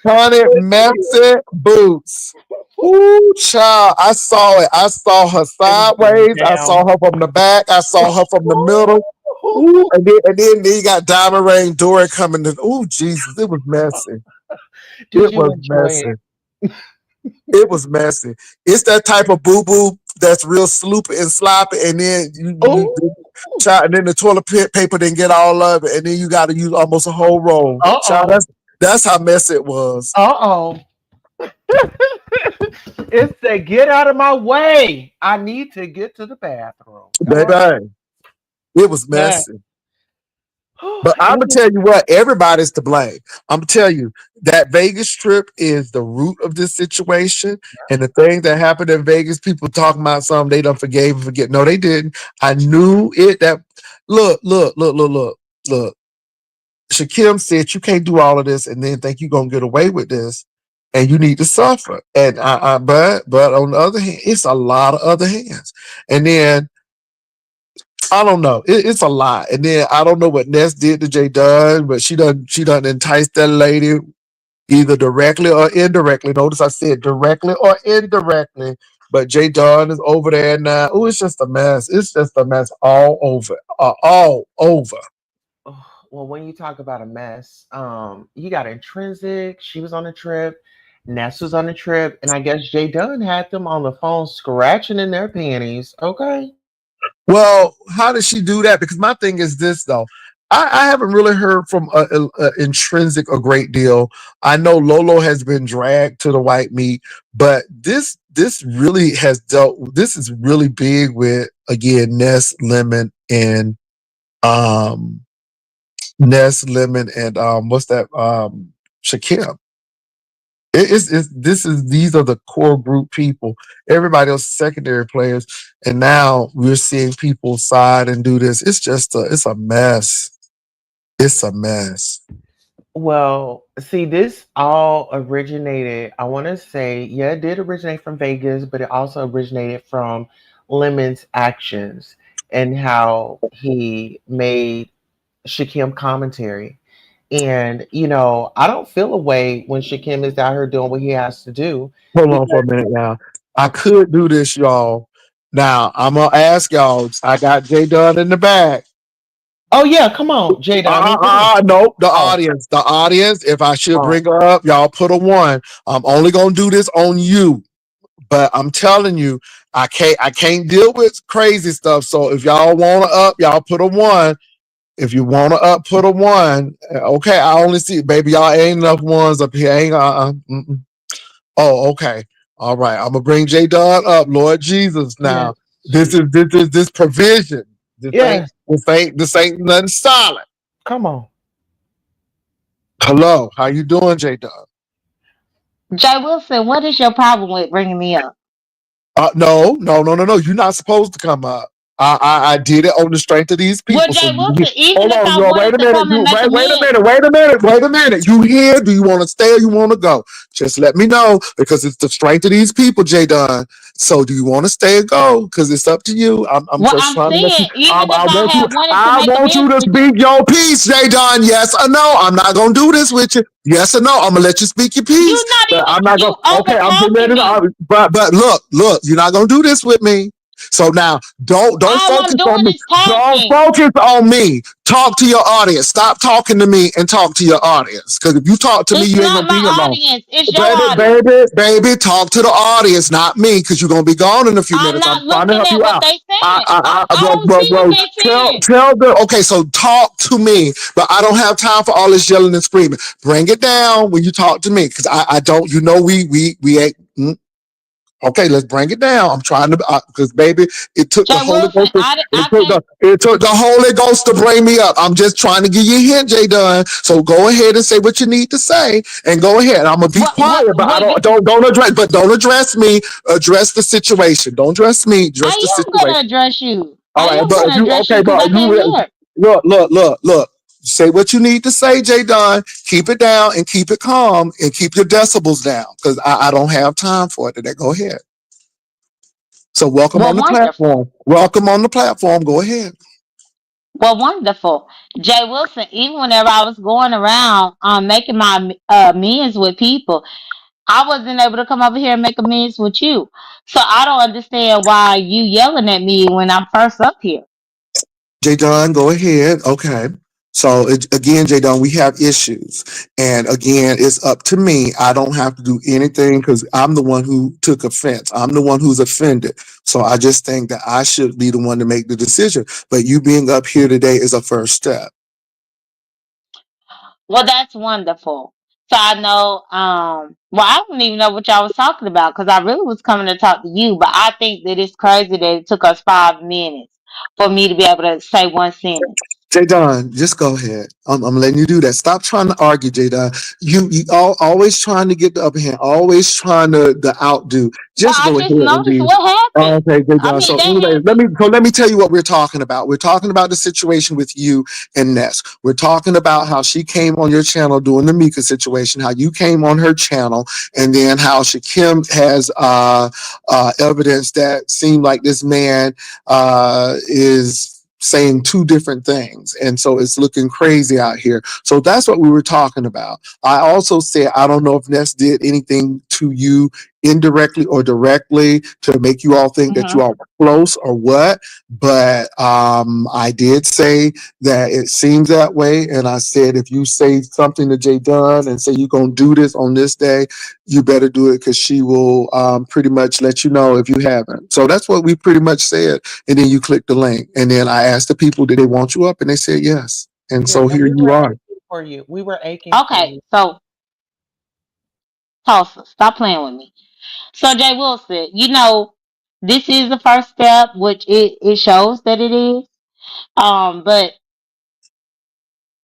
honey, messy boots. Ooh, child, I saw it. I saw her It was going sideways. I saw down. her from the back. I saw her from the middle. Ooh, and then you got Diamond Rain Dory coming in. Ooh, Jesus, it was messy. Did It you was enjoy messy. it? It was messy. It's that type of boo boo that's real sloopy and sloppy, and then you Oh, child, and then the toilet paper didn't get all of it, and then you got to use almost a whole roll. Child, uh-oh. that's how messy it was, Uh-oh. It said, get out of my way. I need to get to the bathroom. All right. baby. It was Man. messy. But I'm It gonna was tell you what, everybody's to blame. I'm gonna tell you that Vegas trip is the root of this situation. And the thing that happened in Vegas, people talking about something they don't forgave and forget. No, they didn't. I knew it. That look. Shakim said you can't do all of this and then think you're gonna get away with this, and you need to suffer. And but on the other hand, it's a lot of other hands. And then I don't know. It's a lot. And then I don't know what Ness did to J Dunn, but she done enticed that lady either directly or indirectly. Notice I said directly or indirectly. But J Dunn is over there now. Oh, it's just a mess. It's just a mess all over. All over. oh, well, when you talk about a mess, you got Intrinsic, she was on a trip, Ness was on a trip, and I guess Jay Dunn had them on the phone scratching in their panties. Okay. Well, how does she do that? Because my thing is this though. I haven't really heard from intrinsic a great deal. I know Lolo has been dragged to the white meat, but this really has dealt. This is really big with again Ness Lemon and um what's that Shakim. These are the core group people. Everybody else is secondary players, and now we're seeing people side and do this. It's a mess. It's a mess. Well, see, this all originated, I want to say, yeah, it did originate from Vegas, but it also originated from Lemon's actions and how he made Shakim commentary. And, I don't feel a way when Shakim is out here doing what he has to do Hold on for because, a minute now. I okay. could do this, y'all. Now I'm gonna ask y'all. I got J Dunn in the bag. Oh, yeah, come on, J Dunn, let's do it. Nope. The Oh, audience. The audience. If I should oh, bring her up, y'all put a one. I'm only gonna do this on you. But I'm telling you, I can't deal with crazy stuff. So if y'all want to up, y'all put a one. If you want to up, put a one. Okay, I only see, baby, y'all ain't enough ones up here. Ain't Oh, okay. All right. I'm gonna bring J Dunn up, Lord Jesus. yes, Now, this provision. This ain't yes, this ain't nothing solid. come on. Hello, how you doing, J Dunn? Jay Wilson, what is your problem with bringing me up? No, no, no, no, no. You're not supposed to come up. I did it on the strength of these Well, people. So Jay you, Wilson, even hold if on, I you wait wanted a to minute. come You and make wait a amends, minute. Wait a minute. Wait a minute. You here? Do you want to stay or you want to go? Just let me know because it's the strength of these people, Jay Dunn. So do you want to stay or go? Because it's up to you. I'm well, just I'm trying to let you. saying, even if I I want you. had wanted to I make want you amends to with speak your piece, Jay Dunn. Yes or no? I'm not gonna do this with you. Yes or no? I'm gonna let you speak your piece. you, not But even I'm not gonna. you over Okay, I'm getting talking ready me. to. But look, you're not gonna do this with me. So now don't All I'm focus on doing me. is Don't talking. focus on me. Talk to your audience. Stop talking to me and talk to your audience. Because if you talk to me, It's you ain't not gonna be my here long. audience. It's your Baby, audience. baby, baby, talk to the audience, not me, because you're gonna be gone in a few I'm minutes. not I'm trying to looking help at you what out. they saying. I Well, don't see what they saying. tell the okay. So talk to me, but I don't have time for all this yelling and screaming. Bring it down when you talk to me, because I don't. You know we ain't. Okay, let's bring it down. I'm trying to, because baby, it took the Jay Holy Wilson, Ghost. I can't. It took the Holy Ghost to bring me up. I'm just trying to give you a hint, Jay Dunn. So go ahead and say what you need to say, and go ahead. I'm gonna be quiet, but I You, don't address. But don't address me. Address the situation. Don't address me. Address the I am gonna situation. address you. All I right, am but gonna you address you okay? because But I came you here. look. Say what you need to say, Jay Dunn. Keep it down and keep it calm and keep your decibels down because I don't have time for it today. Go ahead. So welcome Well, on the wonderful. platform. Welcome on the platform. Go ahead. Well, wonderful. Jay Wilson, even whenever I was going around making my amends with people, I wasn't able to come over here and make amends with you. So I don't understand why you yelling at me when I'm first up here. Jay Don, go ahead. Okay. So again, Jay Don, we have issues. And again, it's up to me. I don't have to do anything because I'm the one who took offense. I'm the one who's offended. So I just think that I should be the one to make the decision. But you being up here today is a first step. Well, that's wonderful. So I know, well, I don't even know what y'all was talking about because I really was coming to talk to you, but I think that it's crazy that it took us 5 minutes for me to be able to say one sentence. Jay Don, just go ahead. I'm letting you do that. Stop trying to argue, Jay Don. Always trying to get the upper hand, always trying to the outdo. Well, Just I go ahead just and noticed be. what happened. Okay, Jay I Don. mean, So that anyway, let happened. me tell you what we're talking about. We're talking about the situation with you and Ness. We're talking about how she came on your channel doing the Mika situation, how you came on her channel, and then how Shakim has evidence that seemed like this man is saying two different things. And so it's looking crazy out here. So that's what we were talking about. I also said, I don't know if Ness did anything to you indirectly or directly to make you all think that Hmm. you all were close or what. But I did say that it seems that way. And I said, if you say something to Jay Dunn and say you're going to do this on this day, you better do it because she will pretty much let you know if you haven't. So that's what we pretty much said. And then you click the link. And then I asked the people, did they want you up? And they said yes. And Yes, so and here we you were are. aching for you. We were aching for Okay, you. so Tulsa, stop playing with me. So Jay Wilson, this is the first step, which it shows that it is. But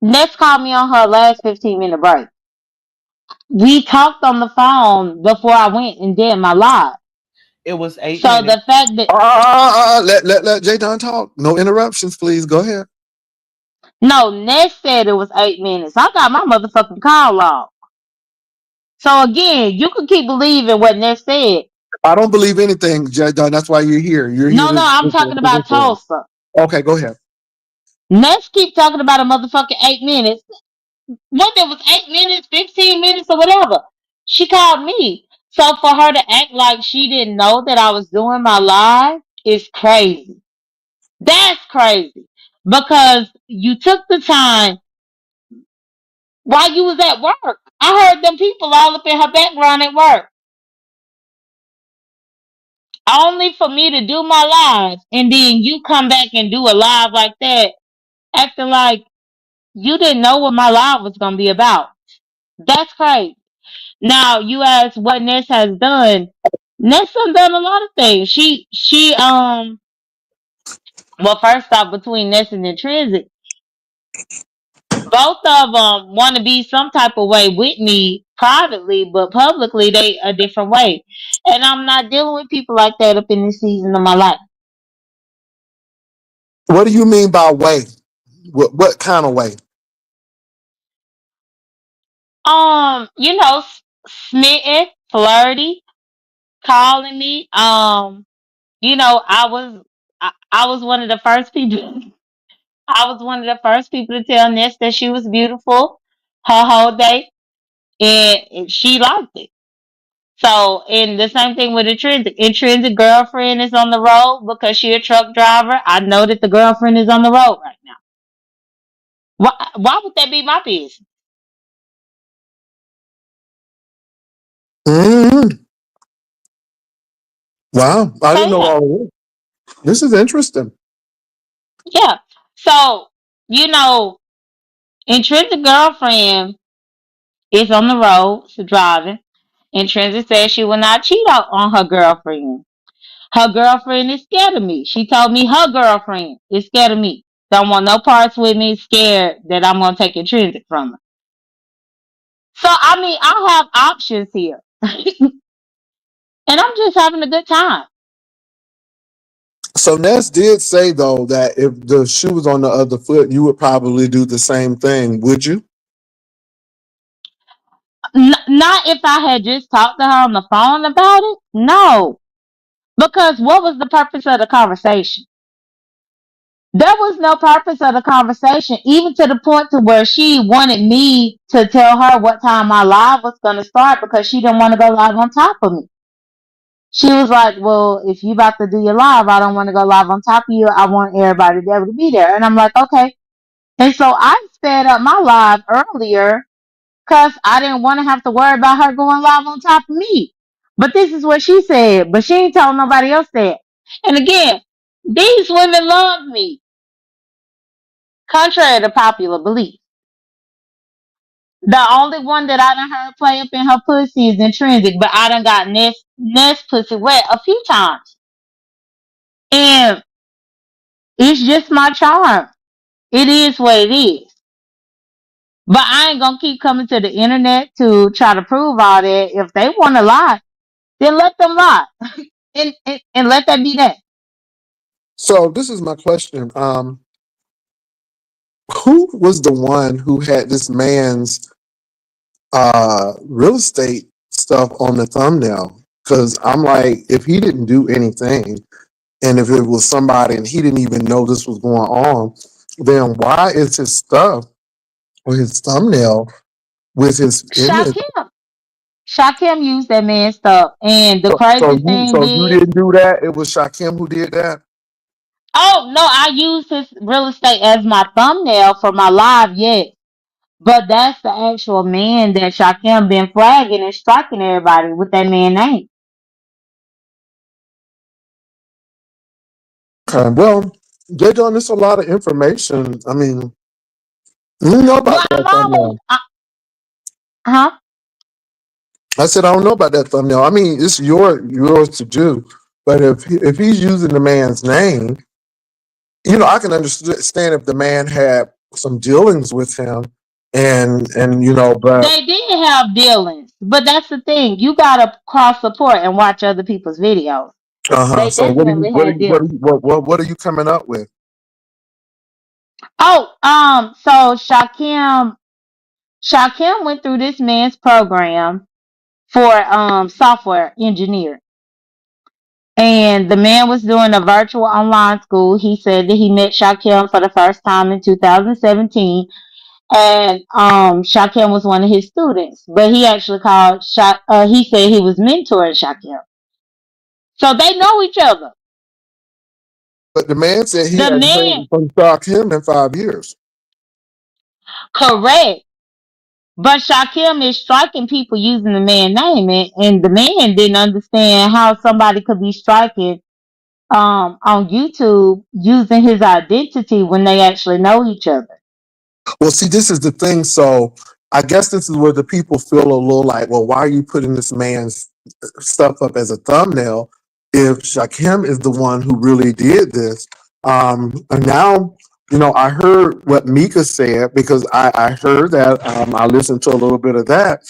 Ness called me on her last 15-minute break. We talked on the phone before I went and did my live. It was eight So minutes. the fact that Let Jay Don talk. No interruptions, please. Go ahead. No, Ness said it was 8 minutes. I got my motherfucking call log. So again, you can keep believing what Ness said. I don't believe anything, J Dunn. That's why you're here. You're here No, no, to I'm listen talking to this about one. Tulsa. Okay, go ahead. Ness keep talking about a motherfucking 8 minutes. What there was 8 minutes, 15 minutes, or whatever. She called me. So for her to act like she didn't know that I was doing my live is crazy. That's crazy. Because you took the time while you was at work. I heard them people all up in her background at work. Only for me to do my live and then you come back and do a live like that, acting like you didn't know what my live was gonna be about. That's crazy. Now you ask what Ness has done. Ness has done a lot of things. She well, first off, between Ness and Intrinsic, both of them want to be some type of way with me privately, but publicly they a different way. And I'm not dealing with people like that up in this season of my life. What do you mean by way? What kind of way? You know, smitten, flirty, calling me. You know, I was one of the first people. I was one of the first people to tell Ness that she was beautiful her whole day, and she liked it. So, and the same thing with Intrinsic. Intrinsic girlfriend is on the road because she a truck driver. I know that the girlfriend is on the road right now. Why would that be my business? Mm, wow, I So didn't know yeah, all of this. This is interesting. yeah. So you know, Intrinsic girlfriend is on the road, she's driving. Intrinsic says she will not cheat out on her girlfriend. Her girlfriend is scared of me. She told me her girlfriend is scared of me. Don't want no parts with me, scared that I'm gonna take Intrinsic from her. So I mean I have options here. And I'm just having a good time. So Ness did say though that if the shoe was on the other foot, you would probably do the same thing. Would you? Not if I had just talked to her on the phone about it. No. Because what was the purpose of the conversation? There was no purpose of the conversation, even to the point to where she wanted me to tell her what time my live was going to start because she didn't want to go live on top of me. She was like, well, if you about to do your live, I don't want to go live on top of you. I want everybody to be able to be there. And I'm like, okay. And so I sped up my live earlier because I didn't want to have to worry about her going live on top of me. But this is what she said. But she ain't told nobody else that. And again, these women love me, contrary to popular belief. The only one that I done heard play up in her pussy is Intrinsic, but I done got Ness pussy wet a few times. And it's just my charm. It is what it is. But I ain't gonna keep coming to the internet to try to prove all that. If they want to lie, then let them lie. And let that be that. So this is my question. Who was the one who had this man's real estate stuff on the thumbnail? Because I'm like, if he didn't do anything, and if it was somebody and he didn't even know this was going on, then why is his stuff or his thumbnail with his image? Shakim. Shakim used that man's stuff. And the So crazy you thing so you is, didn't do that? It was Shakim who did that. oh no, I used his real estate as my thumbnail for my live, yes. But that's the actual man that Shakim been flagging and striking everybody with that man name. Okay, well, they done this a lot of information. I mean, you know about Well, that I'm always, thumbnail. huh? I said I don't know about that thumbnail. I mean, it's yours to do. But if he's using the man's name, I can understand if the man had some dealings with him, and but They did have dealings, but that's the thing. You gotta cross support and watch other people's videos. uh huh. They So what are you definitely what are had you what are dealings. you, what are you coming up with? Oh, so Shakim went through this man's program for software engineer. And the man was doing a virtual online school. He said that he met Shakim for the first time in 2017, and Shakim was one of his students. But he actually called he said he was mentoring Shakim, so they know each other. But the man said he The hadn't man, heard from Shock him in 5 years. correct, but Shakim is striking people using the man name, and the man didn't understand how somebody could be striking on YouTube using his identity when they actually know each other. Well, see, this is the thing. So I guess this is where the people feel a little like, well, why are you putting this man's stuff up as a thumbnail if Shakim is the one who really did this? And now, I heard what Mika said because I heard that. I listened to a little bit of that.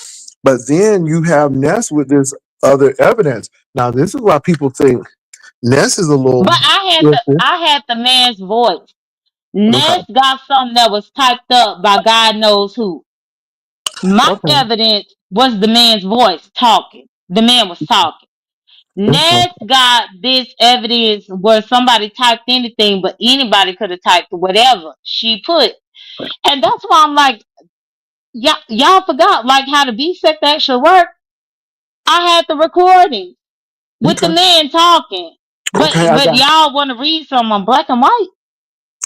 But then you have Ness with this other evidence. Now, this is why people think Ness is a But little. I had the man's voice. Okay. Ness got something that was typed up by God knows who. My Okay. evidence was the man's voice talking. The man was talking. Okay. Ness got this evidence where somebody typed anything, but anybody could have typed whatever she put. And that's why I'm like, y'all forgot like how the B sect actually work. I had the recording with the Okay. man talking. But Okay. I got. y'all want to read some on black and white?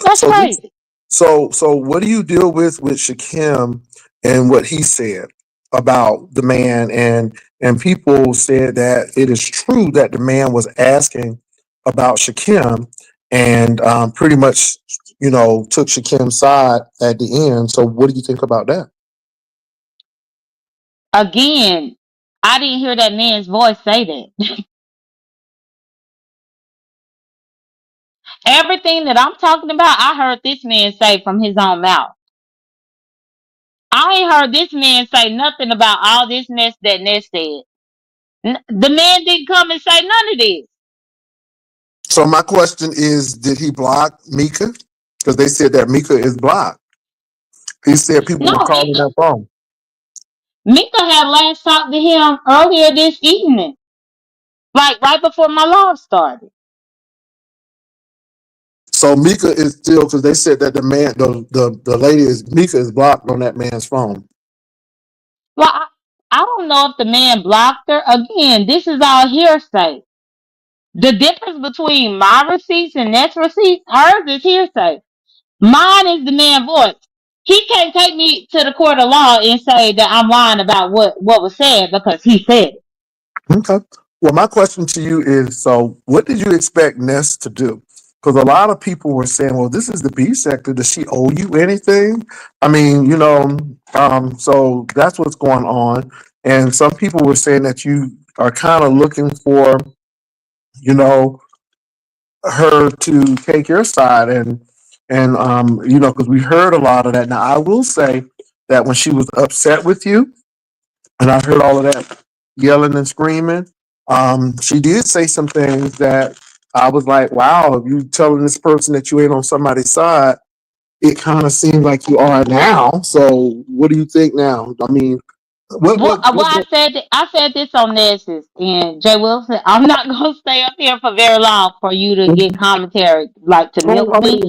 That's So this. crazy. So what do you deal with Shakim and what he said about the man and people said that it is true that the man was asking about Shakim and pretty much took Shakim's side at the end. So what do you think about that? Again, I didn't hear that man's voice say that. Everything that I'm talking about, I heard this man say from his own mouth. I ain't heard this man say nothing about all this mess that Ness said. The man didn't come and say none of this. So my question is, did he block Mika? Because they said that Mika is blocked. He said people No, were calling that phone. Mika had last talked to him earlier this evening, like right before my live started. So Mika is still because they said that the man, the lady is Mika is blocked on that man's phone. Well, I don't know if the man blocked her. Again, this is all hearsay. The difference between my receipts and Ness receipts, hers is hearsay. Mine is the man's voice. He can't take me to the court of law and say that I'm lying about what was said because he said it. Okay. Well, my question to you is: so, what did you expect Ness to do? Because a lot of people were saying, "Well, this is the B sector. Does she owe you anything?" I mean, so that's what's going on. And some people were saying that you are kind of looking for, you know, her to take your side and because we heard a lot of that. Now I will say that when she was upset with you and I heard all of that yelling and screaming, she did say some things that I was like, wow, if you telling this person that you ain't on somebody's side, it kind of seems like you are now. So what do you think now? I mean, what Well, what, what, what I said this on Ness's and Jay Wilson. I'm not gonna stay up here for very long for you to get commentary, like to well, milk I me.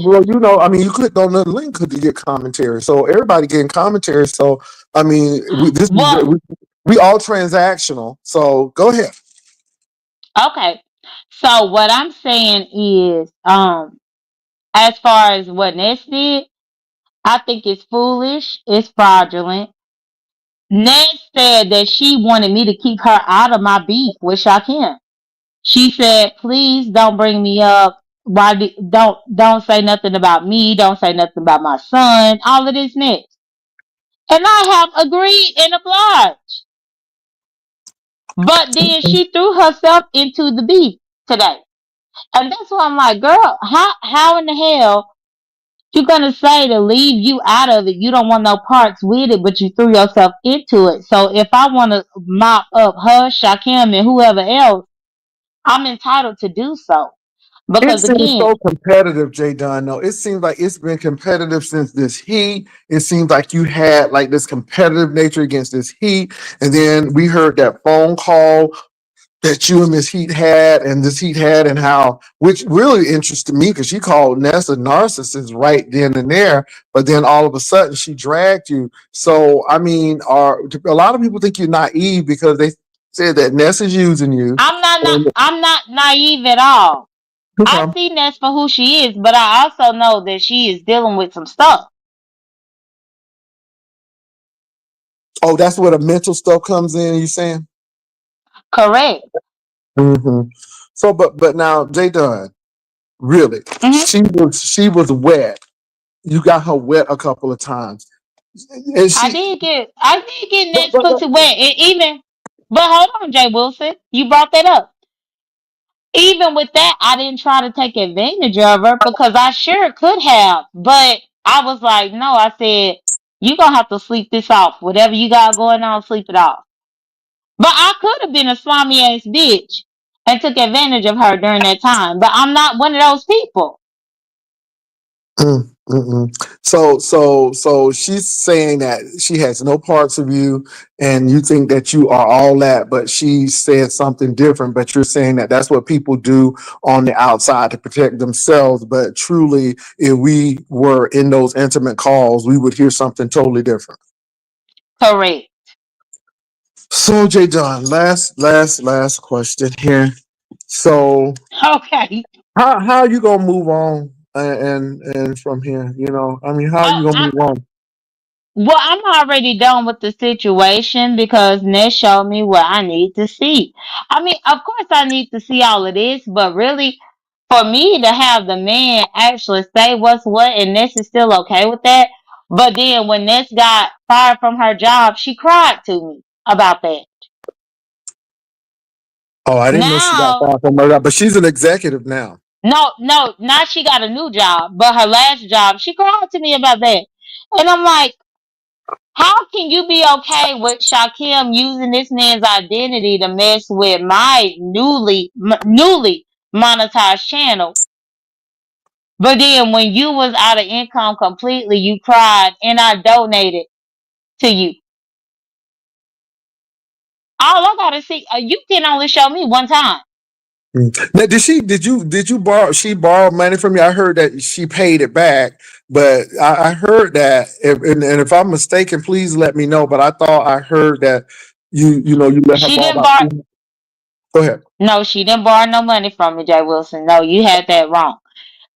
mean, you clicked on the link to get commentary, so everybody getting commentary. So, I mean, Well, we all transactional. So, go ahead. okay. So what I'm saying is, as far as what Ness did, I think it's foolish. It's fraudulent. Ness said that she wanted me to keep her out of my beef with Shakim. She said, "Please don't bring me up. Don't say nothing about me. Don't say nothing about my son. All of this next." And I have agreed and obliged. But then she threw herself into the beef today. And that's why I'm like, girl, how in the hell you gonna say to leave you out of it? You don't want no parts with it, but you threw yourself into it. So if I wanna mop up her, Shakim, and whoever else, I'm entitled to do so. It Because seems again, so competitive, J Dunn. No, it seems like it's been competitive since this heat. It seems like you had like this competitive nature against this heat. And then we heard that phone call that you and Miss Heat had, and this Heat had, and how, which really interested me because she called Ness a narcissist right then and there, but then all of a sudden she dragged you. So, I mean, a lot of people think you're naive because they said that Ness is using you. And, I'm not naive at all. I okay. see Ness for who she is, but I also know that she is dealing with some stuff. Oh, that's where the mental stuff comes in, you saying? Correct. Hmm. So, but now, J Dunn, really, Hmm. she was wet. You got her wet a couple of times, and I did get but, Ness but, pussy wet. And even, but hold on, Jay Wilson, you brought that up. Even with that, I didn't try to take advantage of her because I sure could have. But I was like, no, I said, you gonna have to sleep this off. Whatever you got going on, sleep it off. But I could have been a slimy ass bitch and took advantage of her during that time. But I'm not one of those people. so she's saying that she has no parts of you, and you think that you are all that, but she said something different. But you're saying that that's what people do on the outside to protect themselves. But truly, if we were in those intimate calls, we would hear something totally different. Correct. So, Jay John, last question here. So, Okay. how you gonna move on and from here? You know, I mean, how Oh, you gonna move on? well, I'm already done with the situation because Ness showed me what I need to see. I mean, of course, I need to see all of this, but really, for me to have the man actually say what's what, and Ness is still okay with that. But then when Ness got fired from her job, she cried to me about that. Oh, I didn't know she got Now, fired from her job, but she's an executive now. no, no, now she got a new job, but her last job, she cried to me about that. And I'm like, how can you be okay with Shaquem using this man's identity to mess with my newly monetized channel? But then when you was out of income completely, you cried and I donated to you. All I gotta see, you can only show me one time. Now, did you borrow? She borrowed money from you. I heard that she paid it back, but I heard that, and if I'm mistaken, please let me know. But I thought I heard that you let her She borrow didn't about borrow. 200. Go ahead. No, she didn't borrow no money from me, Jay Wilson. No, you had that wrong.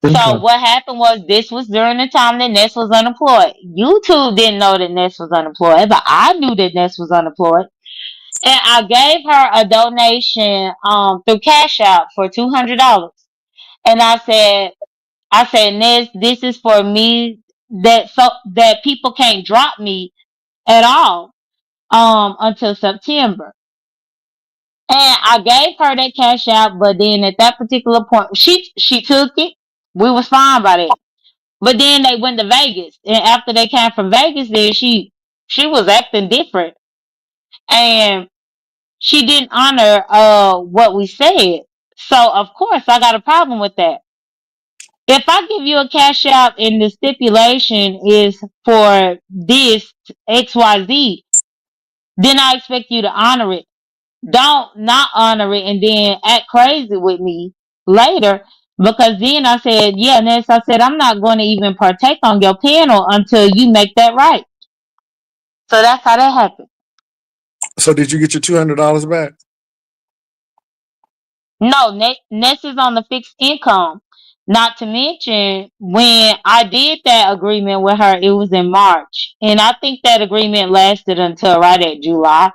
So Okay. what happened was this was during the time that Ness was unemployed. YouTube didn't know that Ness was unemployed, but I knew that Ness was unemployed. And I gave her a donation through Cash App for $200. And I said, Ness, this is for me that people can't drop me at all until September. And I gave her that Cash App, but then at that particular point she took it. We was fine by that. But then they went to Vegas, and after they came from Vegas, then she was acting different, and she didn't honor what we said. So of course I got a problem with that. If I give you a cash out and the stipulation is for this XYZ, then I expect you to honor it. Don't not honor it and then act crazy with me later. Because then I said, yeah, Ness, I said, I'm not going to even partake on your panel until you make that right. So that's how that happened. So did you get your $200 back? No, Ness is on the fixed income. Not to mention, when I did that agreement with her, it was in March. And I think that agreement lasted until right at July.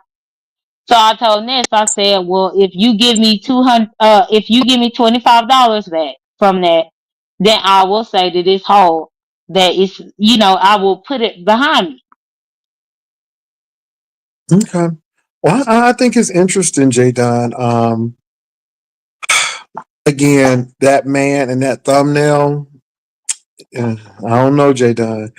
So I told Ness, I said, well, if you give me 200, if you give me $25 back from that, then I will say that it's whole. That it's, I will put it behind me. Okay. Well, I think it's interesting, Jay Don. Again, that man and that thumbnail. I don't know, Jay Dunn.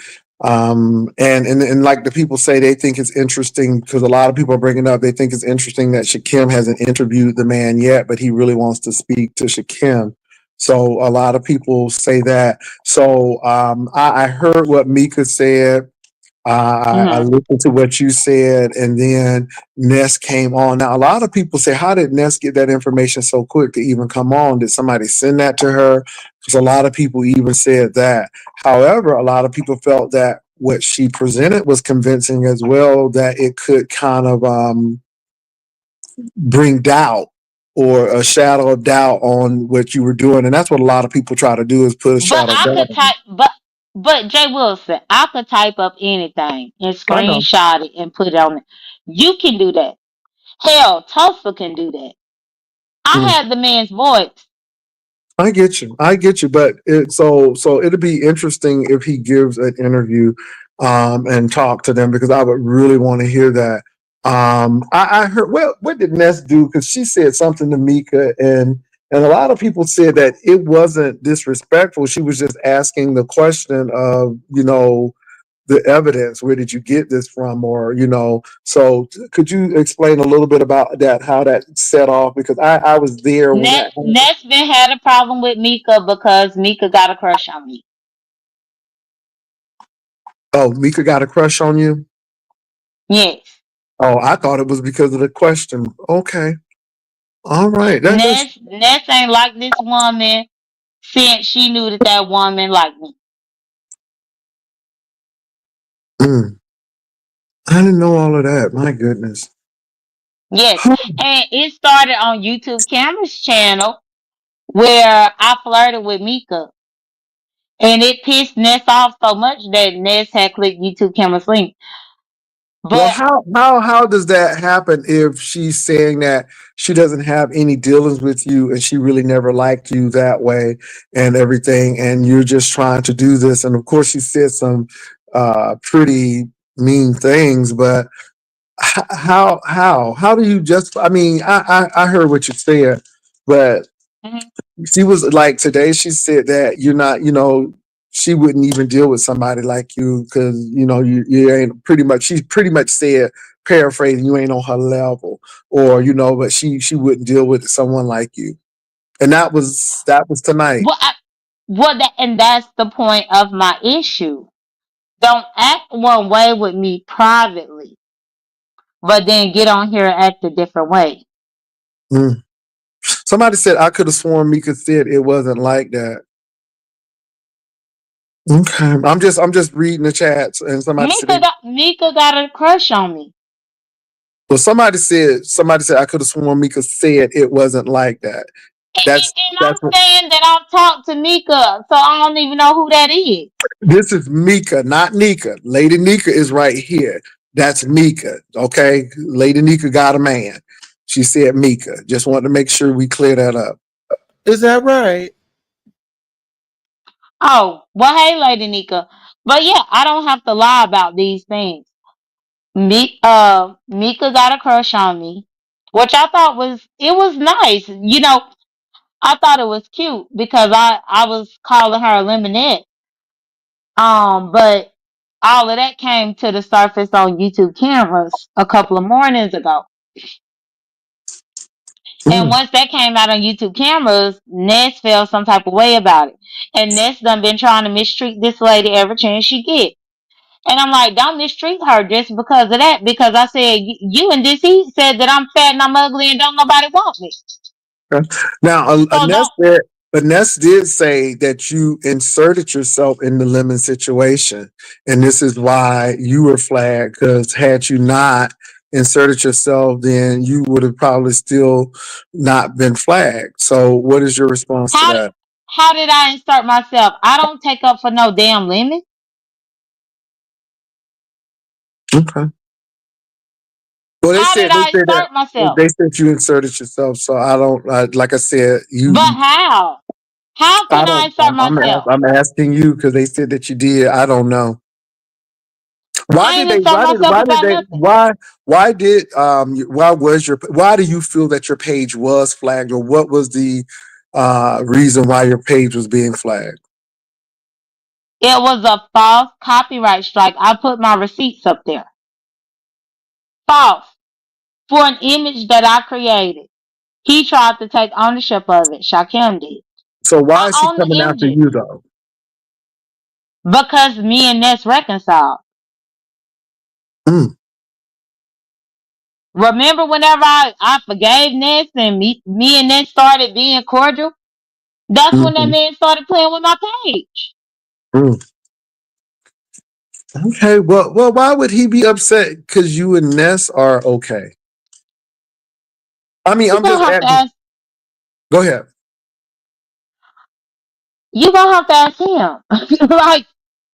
And like the people say, they think it's interesting because a lot of people are bringing up. They think it's interesting that Shakim hasn't interviewed the man yet, but he really wants to speak to Shakim. So a lot of people say that. So I heard what Mika said. I Hmm. listened to what you said, and then Ness came on. Now, a lot of people say, how did Ness get that information so quick to even come on? Did somebody send that to her? Because a lot of people even said that. However, a lot of people felt that what she presented was convincing as well, that it could kind of bring doubt or a shadow of doubt on what you were doing. And that's what a lot of people try to do, is put a But shadow of I doubt could on you. type, but Jay Wilson, I could type up anything and I know. screenshot it and put it on it. You can do that. Hell, Tulsa can do that. I Mm. had the man's voice. I get you. I get you. But so it'll be interesting if he gives an interview and talk to them, because I would really want to hear that. I heard, well, what did Ness do? Because she said something to Mika, and a lot of people said that it wasn't disrespectful. She was just asking the question of, the evidence. Where did you get this from? Or, so could you explain a little bit about that, how that set off? Because I was there when that happened. Nesbitt had a problem with Mika because Mika got a crush on me. Oh, Mika got a crush on you? Yes. Oh, I thought it was because of the question. Okay. All right. That's Ness ain't like this woman since she knew that woman liked me. mm, I didn't know all of that. My goodness. Yes. And it started on YouTube Camera's channel where I flirted with Mika. And it pissed Ness off so much that Ness had clicked YouTube Camera's link. Well, But how does that happen if she's saying that she doesn't have any dealings with you and she really never liked you that way and everything, and you're just trying to do this? And of course, she said some pretty mean things, but how do you just? I mean, I heard what you said, but mhm. she was like today. She said that you're not, she wouldn't even deal with somebody like you because you ain't pretty much. She pretty much said, paraphrasing, you ain't on her level, or but she wouldn't deal with someone like you, and that was tonight. Well, and that's the point of my issue. Don't act one way with me privately, but then get on here and act a different way. Mm. Somebody said I could have sworn Mika said it wasn't like that. Okay, I'm just reading the chats, and somebody said Mika got a crush on me. well, somebody said I could have sworn Mika said it wasn't like that. That's And I'm that's what saying that I've talked to Mika, so I don't even know who that is. this is Mika, not Nika. Lady Nika is right here. That's Mika. Okay, Lady Nika got a man. She said Mika. Just wanted to make sure we clear that up. Is that right? Oh, well, hey, Lady Nika. But yeah, I don't have to lie about these things. Mika got a crush on me, which I thought was nice. I thought it was cute because I was calling her Lemonette. But all of that came to the surface on YouTube cameras a couple of mornings ago. And Mm, once that came out on YouTube cameras, Ness felt some type of way about it. And Ness done been trying to mistreat this lady every chance she get. And I'm like, don't mistreat her just because of that. Because I said, you and this he said that I'm fat and I'm ugly and don't nobody want me. okay. Now, So don't. Ness did say that you inserted yourself in the lemon situation, and this is why you were flagged. Because had you not inserted yourself, then you would have probably still not been flagged. So, what is your response to How that? how did I insert myself? I don't take up for no damn lemon. Okay. Well, they How said did they I said that insert myself? they said you inserted yourself. So I don't like I said But you. how? How I can I don't. insert myself? I'm asking you because they said that you did. I don't know. Why I did ain't they? insert myself about nothing. Why do you feel that your page was flagged, or what was the reason why your page was being flagged? It was a false copyright strike. I put my receipts up there. False. For an image that I created. He tried to take ownership of it. Shaquem did. So why is she on the coming after images you though? because me and Ness reconciled. Mm, Remember whenever I forgave Ness and me and Ness started being cordial? That's when that mhm, man started playing with my page. mm. Okay, well, why would he be upset? Because you and Ness are okay. I mean, You I'm just gonna have to asking. ask Go ahead. you gonna have to ask him. Like,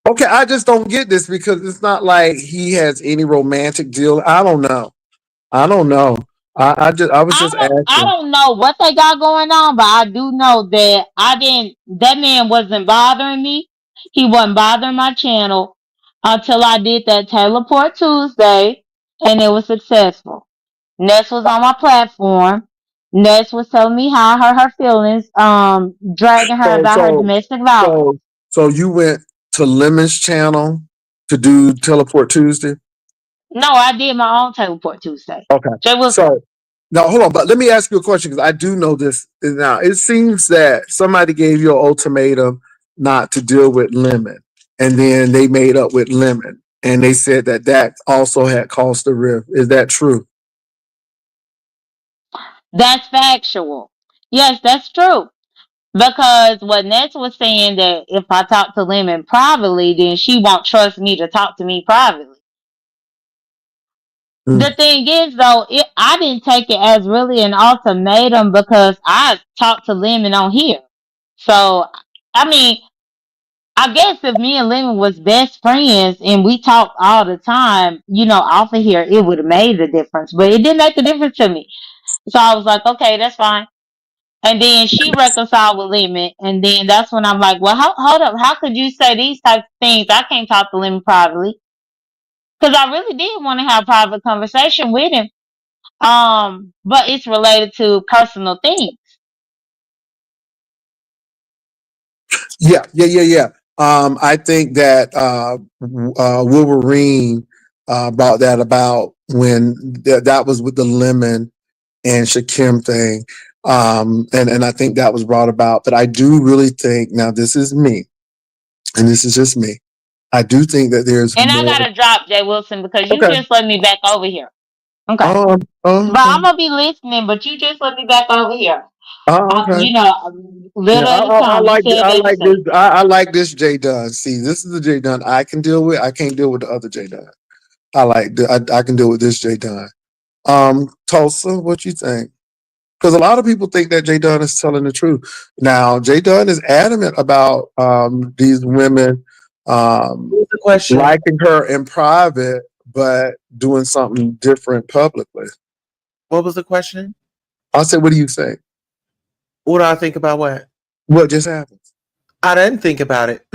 Okay, I just don't get this because it's not like he has any romantic deal. I don't know. I don't know. I was just I asking. don't know what they got going on, but I do know that that man wasn't bothering me. He wasn't bothering my channel until I did that Teleport Tuesday and it was successful. Ness was on my platform. Ness was telling me how I hurt her feelings, dragging her So about her so domestic violence. so so you went to Lemon's channel to do Teleport Tuesday. No, I did my own Teleport Tuesday. Okay. Jay Wilson. So now hold on, but let me ask you a question because I do know this now. It seems that somebody gave you an ultimatum not to deal with Lemon, and then they made up with Lemon, and they said that that also had caused the rift. Is that true? That's factual. Yes, that's true. Because what Ness was saying that if I talk to Lemon privately, then she won't trust me to talk to me privately. Mm. The thing is, though, I didn't take it as really an ultimatum because I talked to Lemon on here. So, I mean, I guess if me and Lemon was best friends and we talked all the time, off of here, it would have made a difference. But it didn't make a difference to me. So I was like, okay, that's fine. And then she reconciled with Lemon, and then that's when I'm like, well, hold up, how could you say these types of things? I can't talk to Lemon privately because I really did want to have a private conversation with him. But it's related to personal things. Yeah. I think that Wolverine brought that about when that was with the Lemon and Shakim thing. And I think that was brought about. But I do really think, now this is me, and this is just me. I do think that there's And I more. gotta drop Jay Wilson because you Okay. just let me back over here. Okay, but Okay. I'm gonna be listening. But you just let me back over here. Okay. Yeah, Little at a I time. You like said I that you like say. this. I like this J Dunn. See, this is the J Dunn I can deal with. I can't deal with the other J Dunn. I can deal with this J Dunn. Tulsa, what you think? Because a lot of people think that J Dunn is telling the truth. Now, J Dunn is adamant about these women What was the question? liking her in private, but doing something different publicly. What was the question? I said, what do you think? What do I think about what? What just happened? I didn't think about it.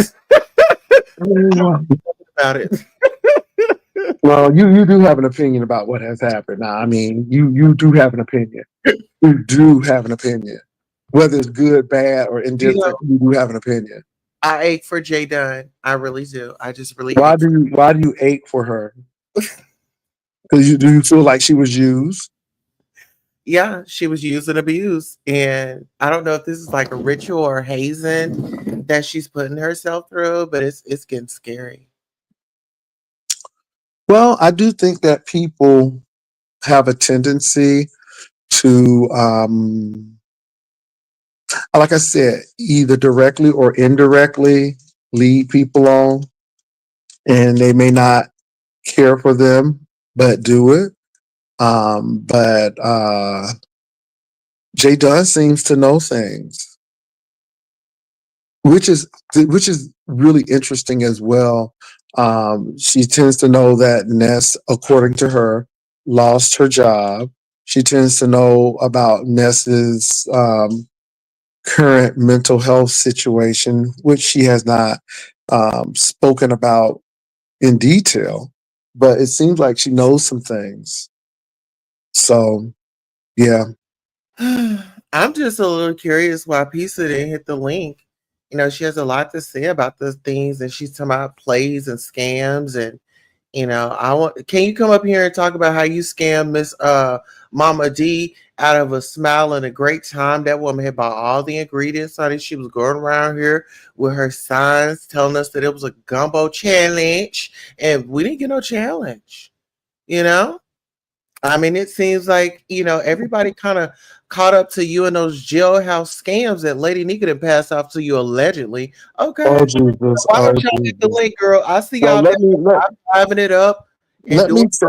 Well, about it. you do have an opinion about what has happened. Now, I mean, you do have an opinion. You do have an opinion, whether it's good, bad, or You know, indifferent. You do have an opinion. I ache for J Dunn. I really do. I just really ache for. Why do you ache for her? Because do you feel like she was used? Yeah, she was used and abused, and I don't know if this is like a ritual or hazing that she's putting herself through, but it's getting scary. Well, I do think that people have a tendency to, like I said, either directly or indirectly lead people on, and they may not care for them, but do it. But Jay Dunn seems to know things, which is which is really interesting as well. She tends to know that Ness, according to her, lost her job. She tends to know about Ness's current mental health situation, which she has not spoken about in detail, but it seems like she knows some things. So, yeah. I'm just a little curious why Pisa didn't hit the link. She has a lot to say about the things, and she's talking about plays and scams, and I want. Can you come up here and talk about how you scam Miss Mama D out of a smile and a great time. That woman had bought all the ingredients, honey. She was going around here with her signs telling us that it was a gumbo challenge, and we didn't get no challenge. You know, I mean, it seems like everybody kind of caught up to you in those jailhouse scams that Lady Nika did pass off to you allegedly. Oh Okay, Jesus! why Oh don't y'all get the Jesus! link, girl? I see So y'all let down me there. I'm driving it up and let me doing say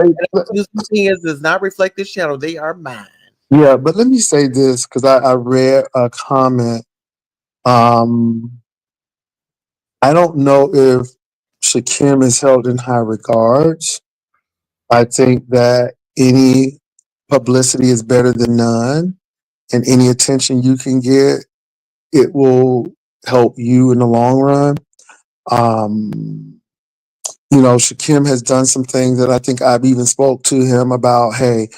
whose opinions does not reflect this channel. They are mine. yeah, but let me say this because I read a comment. Um, I don't know if Shakim is held in high regards. I think that any publicity is better than none, and any attention you can get, it will help you in the long run. Um, Shakim has done some things that I think I've even spoke to him about. Hey,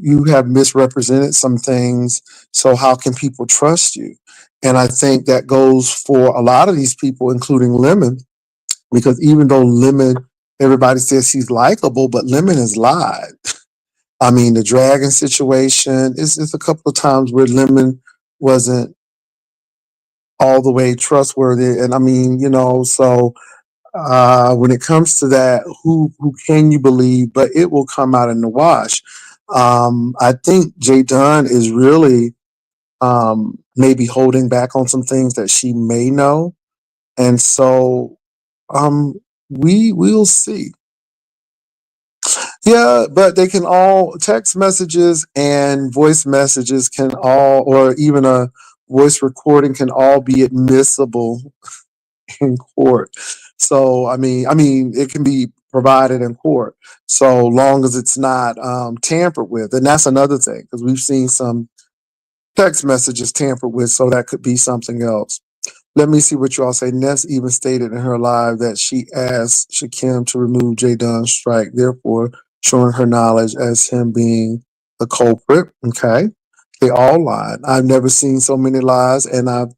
you have misrepresented some things, so how can people trust you? And I think that goes for a lot of these people, including Lemon, because even though Lemon, everybody says he's likable, but Lemon has lied. I mean, the dragon situation is a couple of times where Lemon wasn't all the way trustworthy. And I mean, so when it comes to that, who can you believe? But it will come out in the wash. I think J Dunn is really maybe holding back on some things that she may know, and so um, we will see. Yeah, but they can all text messages and voice messages can all, or even a voice recording can all be admissible in court. So I mean, it can be provided in court so long as it's not tampered with, and that's another thing because we've seen some text messages tampered with, so that could be something else. Let me see what you all say. Ness even stated in her live that she asked Shakim to remove J Dunn's strike, therefore showing her knowledge as him being the culprit. Okay, they all lied. I've never seen so many lies, and I've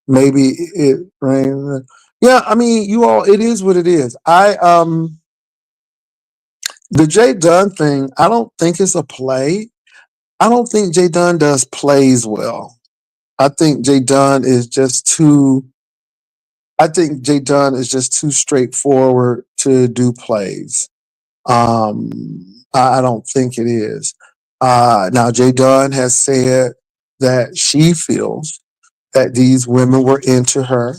maybe it rain. Yeah, I mean, you all, it is what it is. The J Dunn thing, I don't think it's a play. I don't think J Dunn does plays well. I think J Dunn is just too. I think J Dunn is just too straightforward to do plays. I don't think it is. Now J Dunn has said that she feels that these women were into her.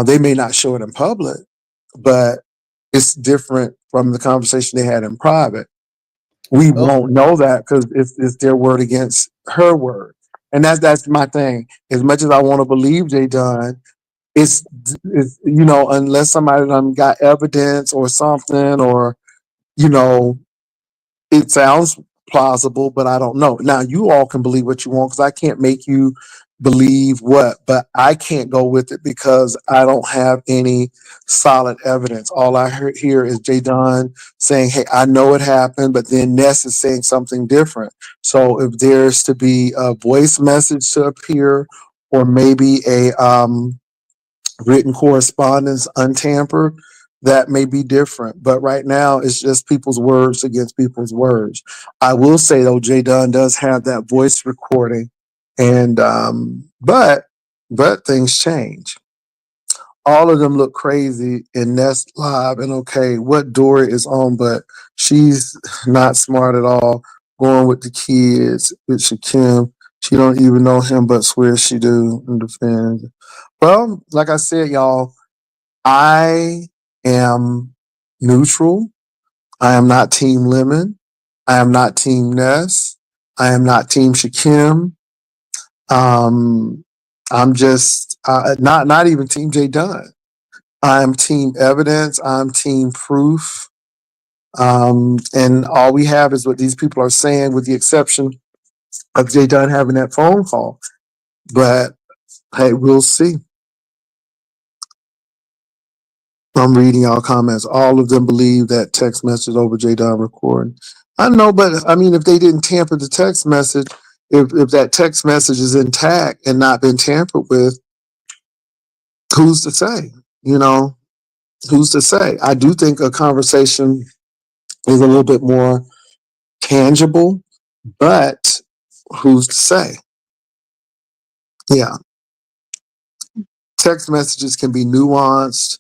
They may not show it in public, but it's different from the conversation they had in private. We Oh, won't know that because it's their word against her word, and that's my thing. As much as I want to believe Jay Dunn, it's unless somebody done got evidence or something, or you know it sounds plausible, but I don't know. Now you all can believe what you want because I can't make you believe what, but I can't go with it because I don't have any solid evidence. All I hear is Jay Dunn saying, "Hey, I know it happened," but then Ness is saying something different. So if there's to be a voice message to appear, or maybe a written correspondence untampered, that may be different. But right now, it's just people's words against people's words. I will say though, Jay Dunn does have that voice recording, and but things change. All of them look crazy in Nest Live, and okay, what Dory is on, but she's not smart at all. Going with the kids with Shakim, she don't even know him, but swears she do and defends. Well, like I said, y'all, I am neutral. I am not Team Lemon. I am not Team Ness. I am not Team Shakim. Um, I'm just not even Team J Dunn. I'm Team Evidence. I'm Team Proof. And all we have is what these people are saying, with the exception of J Dunn having that phone call. But hey, we'll see. I'm reading y'all comments. All of them believe that text message over J Don recording. I know, but I mean, if they didn't tamper the text message, if that text message is intact and not been tampered with, who's to say? You know, who's to say? I do think a conversation is a little bit more tangible But who's to say? Yeah, text messages can be nuanced,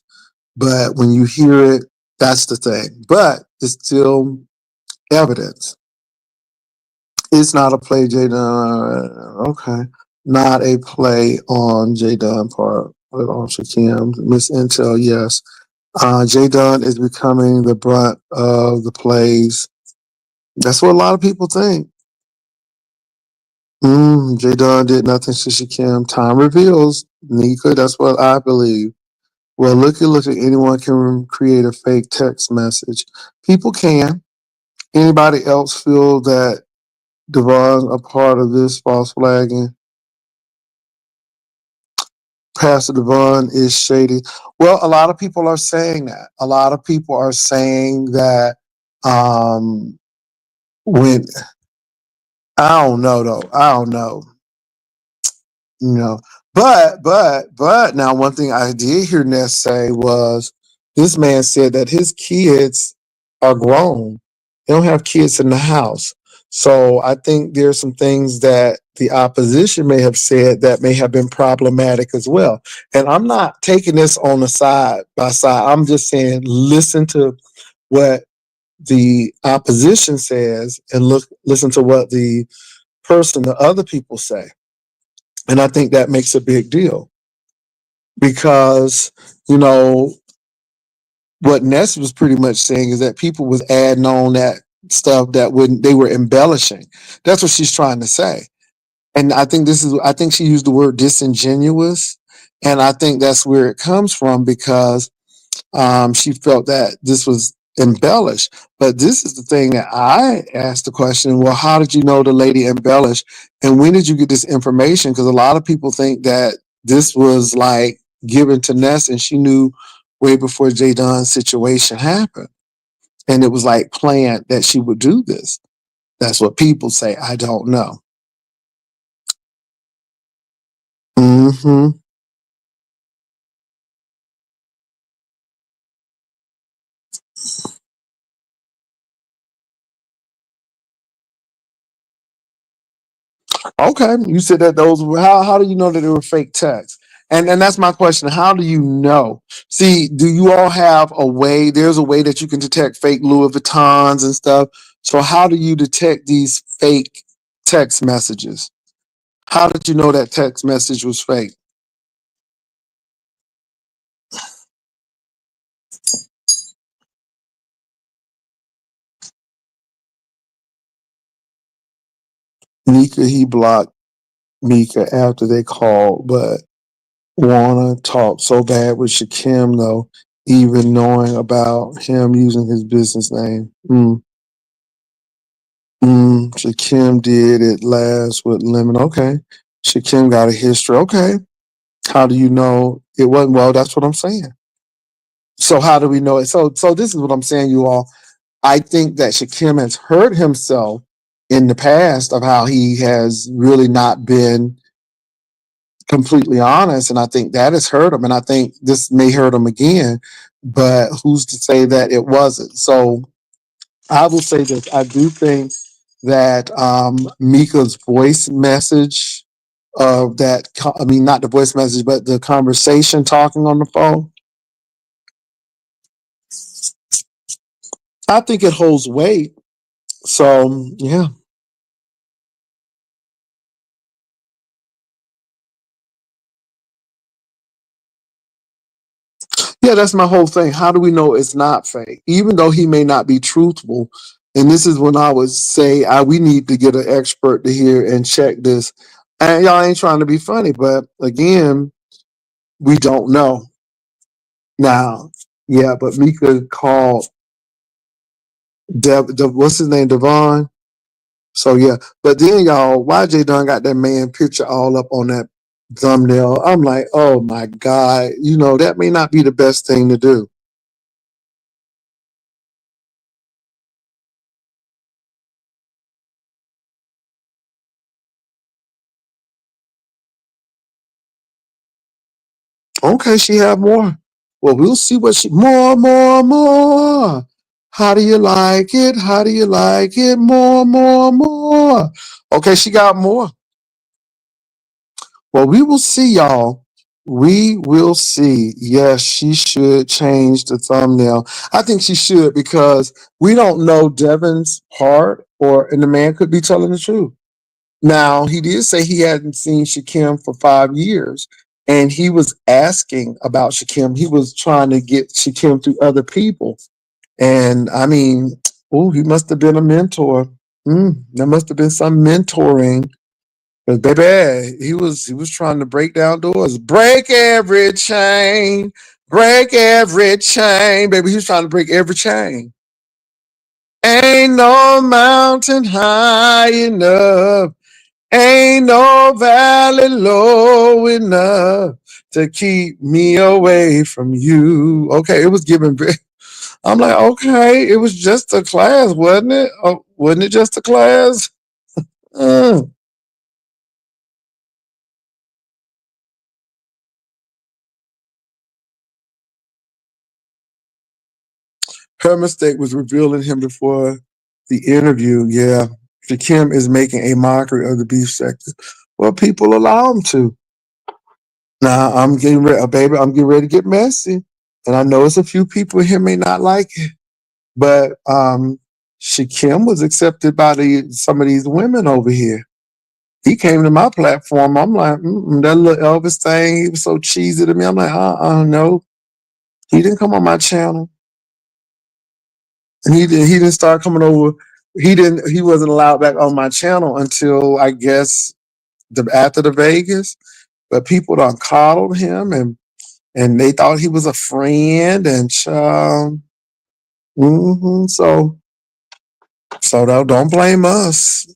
but when you hear it, that's the thing. But it's still evidence. It's not a play, J Dunn. Okay. Not a play on J Dunn part, but on Shakim. Miss Intel, yes. J Dunn is becoming the brunt of the plays. That's what a lot of people think. J Dunn did nothing to Shakim. Time reveals, Nika, that's what I believe. Well, look at anyone can create a fake text message. People can. Anybody else feel that Devon's a part of this false flagging? Pastor Devon is shady. Well, a lot of people are saying that. A lot of people are saying that when I don't know though. I don't know. You know. But now one thing I did hear Ness say was this man said that his kids are grown. They don't have kids in the house. So I think there's some things that the opposition may have said that may have been problematic as well. And I'm not taking this on the side by side. I'm just saying listen to what the opposition says and listen to what the other people say. And I think that makes a big deal because, you know, what Ness was pretty much saying is that people was adding on that stuff that when they were embellishing. That's what she's trying to say. And I think she used the word disingenuous. And I think that's where it comes from because she felt that this was embellished. But this is the thing that I asked the question, well, how did you know the lady embellished? And when did you get this information? Because a lot of people think that this was like given to Ness and she knew way before J Dunn's situation happened. And it was like planned that she would do this. That's what people say. I don't know. Hmm. Okay, you said that those. How do you know that they were fake texts? And that's my question. How do you know? See, do you all have a way? There's a way that you can detect fake Louis Vuittons and stuff. So how do you detect these fake text messages? How did you know that text message was fake? Mika, he blocked Mika after they called, but Warner talked so bad with Shakim though, even knowing about him using his business name. Shakim did it last with Lemon. Okay. Shakim got a history. Okay. How do you know it wasn't? Well, that's what I'm saying. So how do we know it? So this is what I'm saying, you all. I think that Shakim has hurt himself in the past of how he has really not been completely honest. And I think that has hurt him. And I think this may hurt him again. But who's to say that it wasn't? So I will say this. I do think that Mika's voice message of that, I mean, not the voice message, but the conversation talking on the phone, I think it holds weight. So, yeah. Yeah, that's my whole thing. How do we know it's not fake? Even though he may not be truthful. And this is when I would say we need to get an expert to hear and check this. And y'all ain't trying to be funny, but again, we don't know. Now, yeah, but Mika called what's his name, Devon. So yeah, but then y'all, YJ Dunn got that man picture all up on that thumbnail. I'm like, oh my god, that may not be the best thing to do. Okay, she have more. Well, we'll see what she more. How do you like it? How do you like it? More, more, more. Okay, she got more. Well, we will see, y'all. We will see. Yes, she should change the thumbnail. I think she should because we don't know Devin's heart, and the man could be telling the truth. Now, he did say he hadn't seen Shakim for 5 years, and he was asking about Shakim. He was trying to get Shakim through other people. And I mean, oh, he must have been a mentor. There must have been some mentoring. Cause baby, he was trying to break down doors, break every chain, baby. He was trying to break every chain. Ain't no mountain high enough, ain't no valley low enough to keep me away from you. Okay, it was giving. I'm like, okay, it was just a class, wasn't it? Oh, wasn't it just a class? Uh. Her mistake was revealing him before the interview. Yeah, Kim is making a mockery of the beef sector. Well, people allow him to. Now I'm getting ready, baby. I'm getting ready to get messy, and I know it's a few people here may not like it, but Shakim was accepted by some of these women over here. He came to my platform. I'm like, that little Elvis thing. He was so cheesy to me. I'm like, no. He didn't come on my channel. And he didn't start coming over. He wasn't allowed back on my channel until I guess after the Vegas. But people done coddled him and they thought he was a friend and so don't blame us.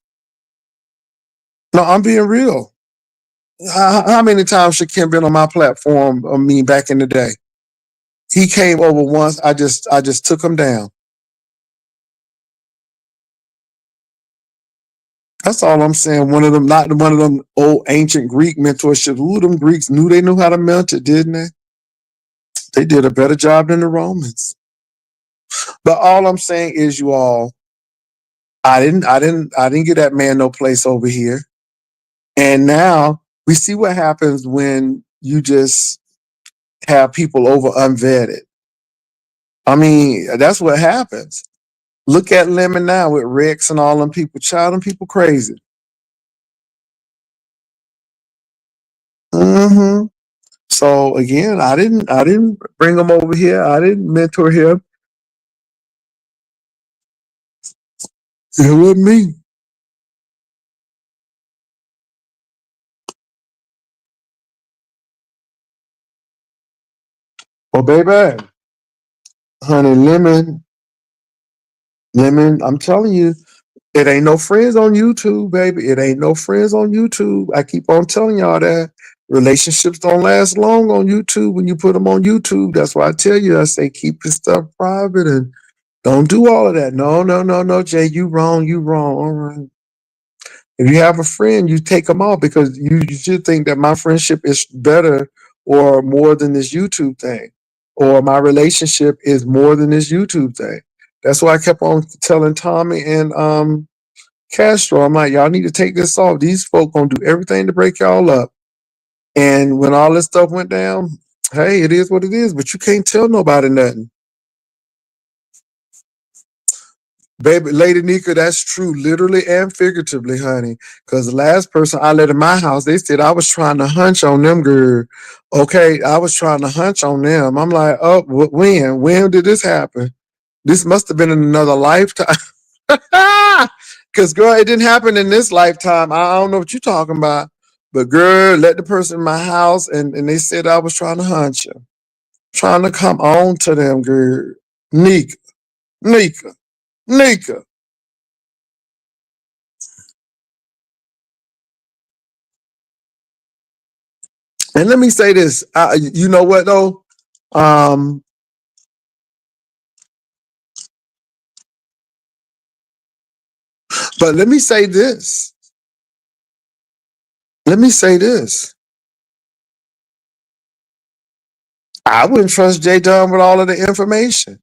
No, I'm being real. How many times Shakim been on my platform? I mean, back in the day, he came over once. I just took him down. That's all I'm saying. One of them, not one of them old ancient Greek mentorships. Ooh, them Greeks knew how to mentor, didn't they? They did a better job than the Romans. But all I'm saying is, you all, I didn't get that man no place over here. And now we see what happens when you just have people over unvetted. I mean, that's what happens. Look at Lemon now with Rex and all them people. Child, them people crazy. hmm So again, I didn't bring him over here. I didn't mentor him. It wasn't me. Well, baby, honey, lemon. I'm telling you, it ain't no friends on YouTube, baby. It ain't no friends on YouTube. I keep on telling y'all that relationships don't last long on YouTube when you put them on YouTube. That's why I tell you, I say keep your stuff private and don't do all of that. No, no, no, no, Jay, you wrong, you wrong. All right. If you have a friend, you take them off because you should think that my friendship is better or more than this YouTube thing, or my relationship is more than this YouTube thing. That's why I kept on telling Tommy and Castro, I'm like, y'all need to take this off. These folk gonna do everything to break y'all up. And when all this stuff went down, hey, it is what it is. But you can't tell nobody nothing. Baby, Lady Nika, that's true, literally and figuratively, honey. Because the last person I let in my house, they said I was trying to hunch on them, girl. Okay, I was trying to hunch on them. I'm like, oh, when? When did this happen? This must have been in another lifetime. Because, girl, it didn't happen in this lifetime. I don't know what you're talking about. But, girl, let the person in my house, and they said I was trying to hunch them. Trying to come on to them, girl. Nika, Nika, Nika. And let me say this. You know what though? Um, but let me say this. Let me say this. I wouldn't trust J Dunn with all of the information.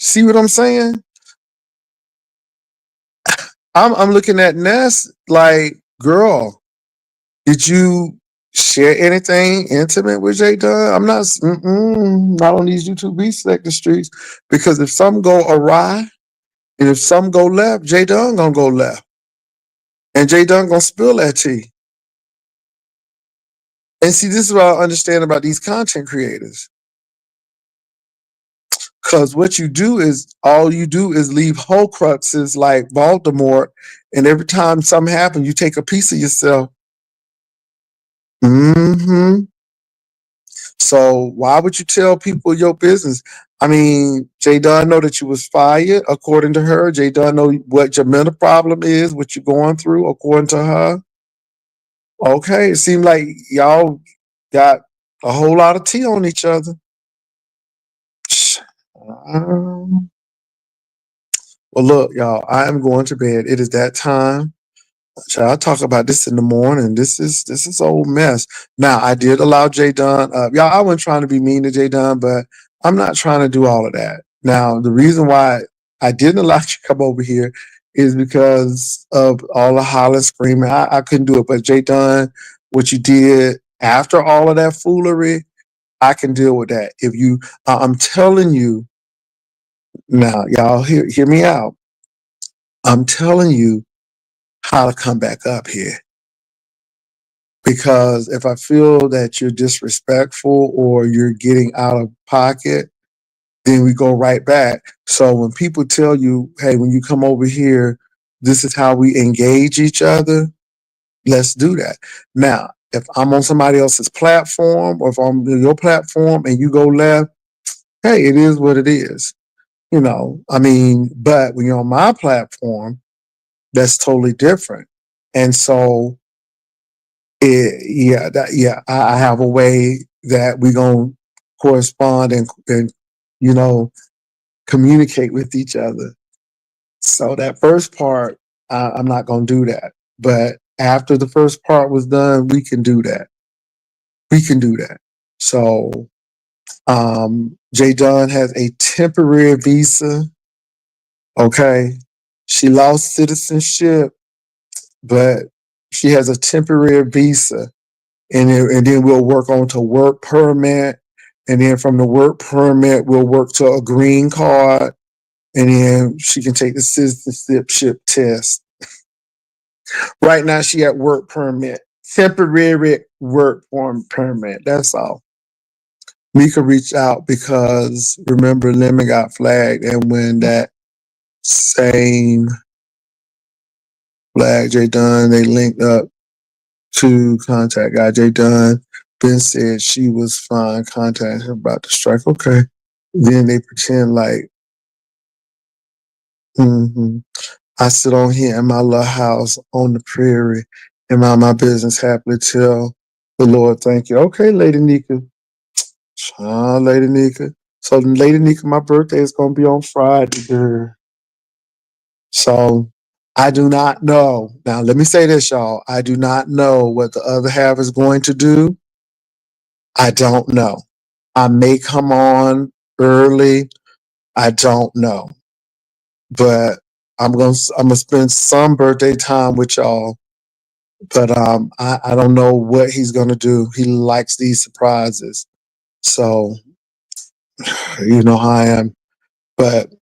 See what I'm saying? I'm looking at Ness like, girl, did you share anything intimate with J Dunn? I'm not on these YouTube beat selector streets, because if some go awry and if some go left, J Dunn gonna go left, and J Dunn gonna spill that tea. And see, this is what I understand about these content creators. Because what you do is, all you do is leave whole cruxes like Baltimore, and every time something happens, you take a piece of yourself. Hmm. So why would you tell people your business? I mean, J Dunn know that you was fired, according to her. J Dunn know what your mental problem is, what you're going through, according to her. Okay, it seemed like y'all got a whole lot of tea on each other. Um, well, look, y'all, I am going to bed. It is that time. I'll talk about this in the morning. This is old mess. Now, I did allow J Dunn up. Y'all, I wasn't trying to be mean to J Dunn, but I'm not trying to do all of that. Now, the reason why I didn't allow you to come over here is because of all the hollering, screaming. I couldn't do it. But J Dunn, what you did after all of that foolery, I can deal with that. If you, I'm telling you now, y'all, hear me out. I'm telling you how to come back up here. Because if I feel that you're disrespectful or you're getting out of pocket, then we go right back. So when people tell you, hey, when you come over here, this is how we engage each other, let's do that. Now, if I'm on somebody else's platform, or if I'm on your platform and you go left, hey, it is what it is. I mean, but when you're on my platform, that's totally different. And so I have a way that we gonna correspond and you know communicate with each other. So that first part, I'm not gonna do that. But after the first part was done, we can do that. We can do that. So J Dunn has a temporary visa. Okay, she lost citizenship, but she has a temporary visa, and then we'll work on to work permit, and then from the work permit we'll work to a green card, and then she can take the citizenship test. Right now she at work permit, temporary work permit. That's all. Mika reached out because remember Lemon got flagged, and when that same flag J Dunn, they linked up to contact guy J Dunn. Ben said she was fine. Contact her about the strike. Okay. Then they pretend like, mm-hmm. I sit on here in my little house on the prairie and mind my business happily tell the Lord thank you. Okay, Lady Nika. Lady Nika. So, Lady Nika, my birthday is going to be on Friday, girl. So, I do not know. Now, let me say this, y'all. I do not know what the other half is going to do. I don't know. I may come on early. I don't know. But I'm gonna spend some birthday time with y'all. But I don't know what he's gonna do. He likes these surprises. So you know how I am. But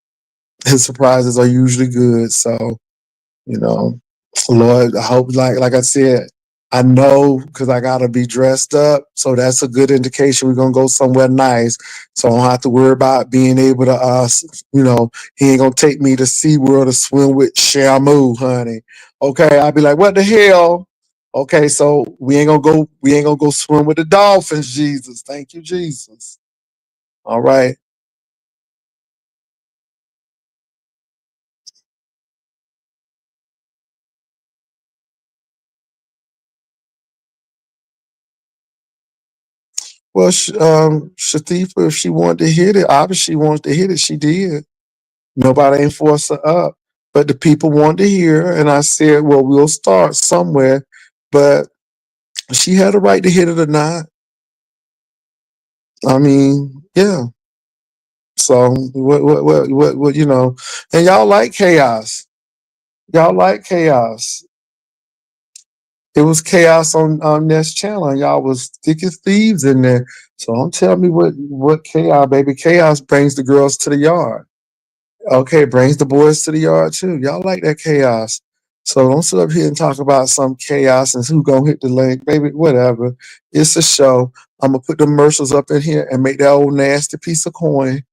his surprises are usually good. So you know, Lord, I hope, like I said, I know because I gotta be dressed up, so that's a good indication we're gonna go somewhere nice. So I don't have to worry about being able to, he ain't gonna take me to SeaWorld to swim with Shamu, honey. Okay, I'll be like, what the hell? Okay, so we ain't gonna go swim with the dolphins, Jesus. Thank you, Jesus. All right. Well, Shatifa, if she wanted to hit it, obviously she wanted to hit it, she did. Nobody ain't forced her up. But the people wanted to hear, and I said, well, we'll start somewhere. But she had a right to hit it or not. I mean, yeah. So what, and y'all like chaos. Y'all like chaos. It was chaos on Nest Channel, and y'all was thick as thieves in there. So don't tell me what chaos, baby. Chaos brings the girls to the yard. Okay, brings the boys to the yard too. Y'all like that chaos. So don't sit up here and talk about some chaos and who gonna hit the link, baby. Whatever. It's a show. I'm gonna put the commercials up in here and make that old nasty piece of coin,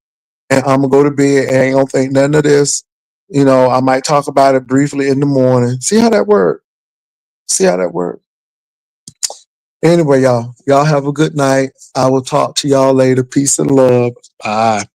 and I'm gonna go to bed and ain't gonna think none of this. You know, I might talk about it briefly in the morning. See how that works. See how that works. Anyway, y'all have a good night. I will talk to y'all later. Peace and love. Bye.